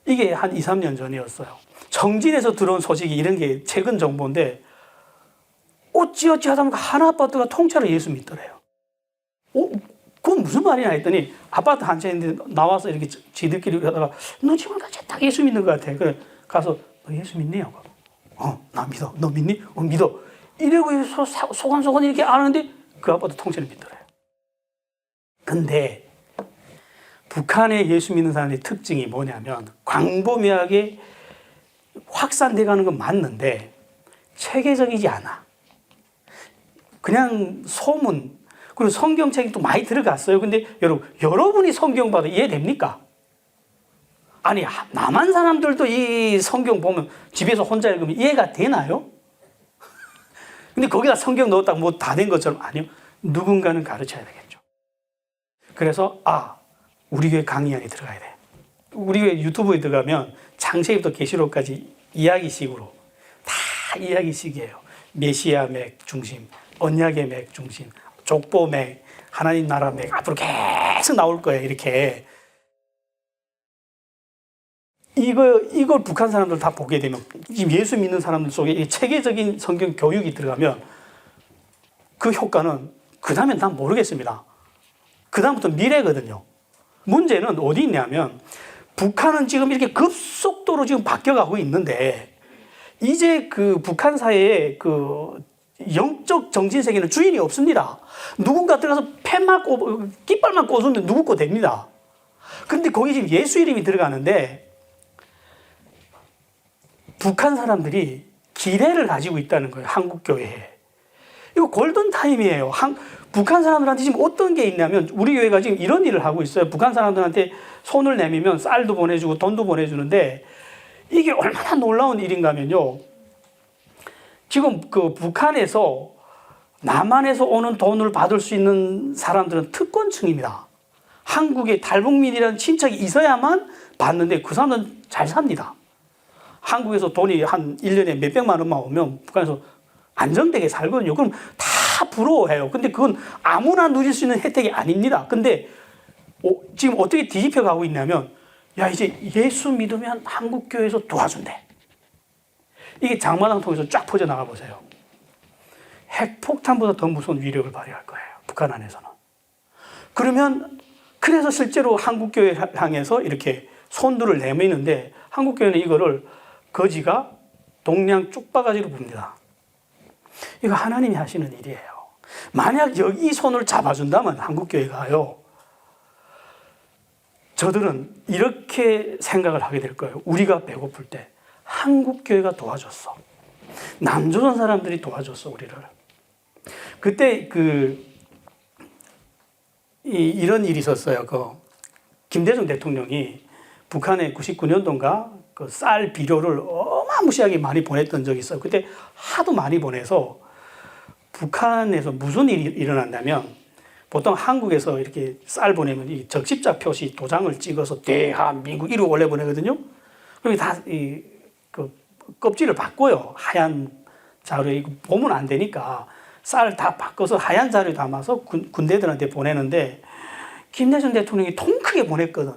이게 한 2, 3년 전이었어요. 정진에서 들어온 소식이 이런 게 최근 정보인데 어찌어찌 하다 보니까 한 아파트가 통째로 예수 믿더래요. 그건 무슨 말이냐 했더니 아파트 한 채인데 나와서 이렇게 지들끼리 하다가 너 지금 딱 예수 믿는 것 같아. 그래 가서 너 예수 믿니? 나 믿어. 너 믿니? 믿어. 이러고 해서 소곤소곤 이렇게 아는데 그 아파트 통째로 믿더래요. 근데 북한의 예수 믿는 사람의 특징이 뭐냐면 광범위하게 확산돼 가는 건 맞는데 체계적이지 않아. 그냥 소문, 그리고 성경책이 또 많이 들어갔어요. 근데 여러분이 성경 봐도 이해됩니까? 아니, 남한 사람들도 이 성경 보면 집에서 혼자 읽으면 이해가 되나요? 근데 거기다 성경 넣었다고 뭐 다 된 것처럼 아니요. 누군가는 가르쳐야 되겠죠. 그래서 우리 교회 강의안에 들어가야 돼. 우리 교회 유튜브에 들어가면 창세기부터 계시록까지 이야기식으로 다 이야기식이에요. 메시아 맥 중심, 언약의 맥 중심, 족보 맥, 하나님 나라 맥 앞으로 계속 나올 거예요. 이렇게. 이걸 북한 사람들 다 보게 되면 지금 예수 믿는 사람들 속에 체계적인 성경 교육이 들어가면 그 효과는 그 다음엔 난 모르겠습니다. 그 다음부터 미래거든요. 문제는 어디 있냐면 북한은 지금 이렇게 급속도로 지금 바뀌어가고 있는데 이제 그 북한 사회에 그 영적 정신 세계는 주인이 없습니다. 누군가 들어가서 깃발만 꽂으면 누구 거 됩니다. 그런데 거기 지금 예수 이름이 들어가는데 북한 사람들이 기대를 가지고 있다는 거예요. 한국 교회에. 이거 골든타임이에요. 북한 사람들한테 지금 어떤 게 있냐면 우리 교회가 지금 이런 일을 하고 있어요. 북한 사람들한테 손을 내밀면 쌀도 보내주고 돈도 보내주는데 이게 얼마나 놀라운 일인가 하면요. 지금 그 북한에서 남한에서 오는 돈을 받을 수 있는 사람들은 특권층입니다. 한국에 탈북민이라는 친척이 있어야만 받는데 그 사람은 잘 삽니다. 한국에서 돈이 한 1년에 몇백만 원만 오면 북한에서 안정되게 살거든요. 그럼 다 부러워해요. 근데 그건 아무나 누릴 수 있는 혜택이 아닙니다. 근데 지금 어떻게 뒤집혀 가고 있냐면 야 이제 예수 믿으면 한국 교회에서 도와준대. 이게 장마당 통해서 쫙 퍼져나가 보세요. 핵폭탄보다 더 무서운 위력을 발휘할 거예요. 북한 안에서는. 그래서 실제로 한국교회 향해서 이렇게 손들을 내미는데 한국교회는 이거를 거지가 동양 쪽바가지로 봅니다. 이거 하나님이 하시는 일이에요. 만약 여기 손을 잡아준다면 한국교회가요. 저들은 이렇게 생각을 하게 될 거예요. 우리가 배고플 때 한국교회가 도와줬어. 남조선 사람들이 도와줬어, 우리를. 그때 이런 일이 있었어요. 김대중 대통령이 북한에 99년도인가 그 쌀 비료를 어마무시하게 많이 보냈던 적이 있어요. 그때 하도 많이 보내서 북한에서 무슨 일이 일어난다면 보통 한국에서 이렇게 쌀 보내면 이 적십자 표시 도장을 찍어서 대한민국 이러고 원래 보내거든요. 그럼 그 껍질을 바꿔요. 하얀 자료에 이거 보면 안 되니까 쌀 다 바꿔서 하얀 자료에 담아서 군대들한테 보내는데 김대중 대통령이 통 크게 보냈거든.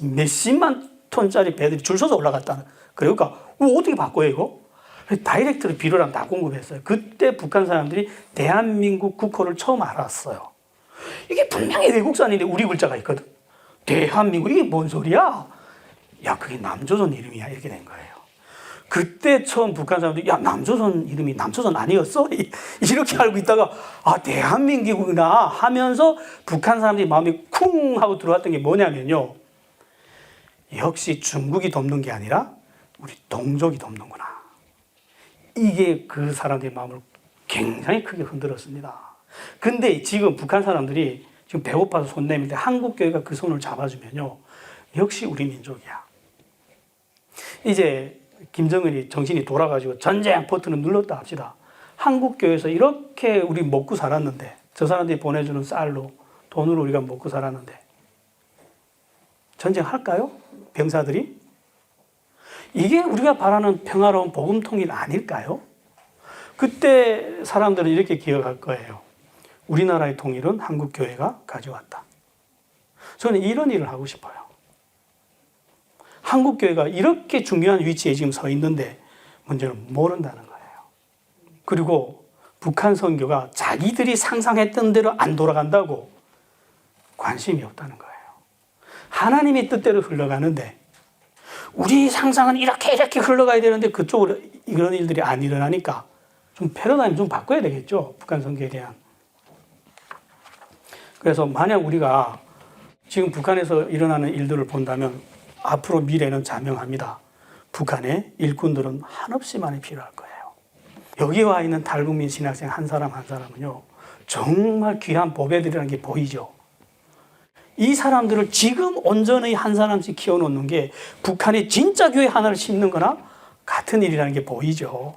몇십만 톤짜리 배들이 줄 서서 올라갔다는. 그러니까 어떻게 바꿔요 이거? 다이렉트로 비료랑 다 공급했어요. 그때 북한 사람들이 대한민국 국호를 처음 알았어요. 이게 분명히 외국산인데 우리 글자가 있거든. 대한민국 이게 뭔 소리야? 야 그게 남조선 이름이야 이렇게 된 거예요. 그때 처음 북한 사람들이 야 남조선 이름이 남조선 아니었어? 이렇게 알고 있다가 아 대한민국이구나 하면서 북한 사람들이 마음이 쿵 하고 들어왔던 게 뭐냐면요. 역시 중국이 돕는 게 아니라 우리 동족이 돕는구나. 이게 그 사람들의 마음을 굉장히 크게 흔들었습니다. 근데 지금 북한 사람들이 지금 배고파서 손 내밀 때 한국 교회가 그 손을 잡아주면요. 역시 우리 민족이야. 이제 김정은이 정신이 돌아가지고 전쟁 버튼을 눌렀다 합시다. 한국 교회에서 이렇게 우리 먹고 살았는데 저 사람들이 보내주는 쌀로 돈으로 우리가 먹고 살았는데 전쟁할까요? 병사들이? 이게 우리가 바라는 평화로운 복음 통일 아닐까요? 그때 사람들은 이렇게 기억할 거예요. 우리나라의 통일은 한국 교회가 가져왔다. 저는 이런 일을 하고 싶어요. 한국 교회가 이렇게 중요한 위치에 지금 서 있는데 문제는 모른다는 거예요. 그리고 북한 선교가 자기들이 상상했던 대로 안 돌아간다고 관심이 없다는 거예요. 하나님의 뜻대로 흘러가는데 우리 상상은 이렇게 흘러가야 되는데 그쪽으로 이런 일들이 안 일어나니까 좀 패러다임 좀 바꿔야 되겠죠. 북한 선교에 대한. 그래서 만약 우리가 지금 북한에서 일어나는 일들을 본다면 앞으로 미래는 자명합니다. 북한의 일꾼들은 한없이 많이 필요할 거예요. 여기 와 있는 탈북민 신학생 한 사람 한 사람은요. 정말 귀한 보배들이라는 게 보이죠. 이 사람들을 지금 온전히 한 사람씩 키워놓는 게 북한의 진짜 교회 하나를 심는 거나 같은 일이라는 게 보이죠.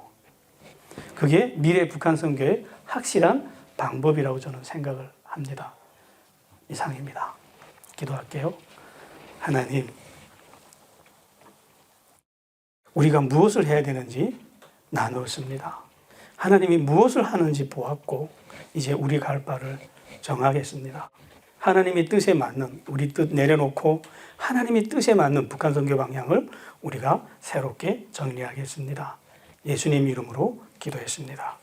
그게 미래 북한 선교의 확실한 방법이라고 저는 생각을 합니다. 이상입니다. 기도할게요. 하나님, 우리가 무엇을 해야 되는지 나누었습니다. 하나님이 무엇을 하는지 보았고 이제 우리 갈 바를 정하겠습니다. 하나님의 뜻에 맞는 우리 뜻 내려놓고 하나님의 뜻에 맞는 북한 선교 방향을 우리가 새롭게 정리하겠습니다. 예수님 이름으로 기도했습니다.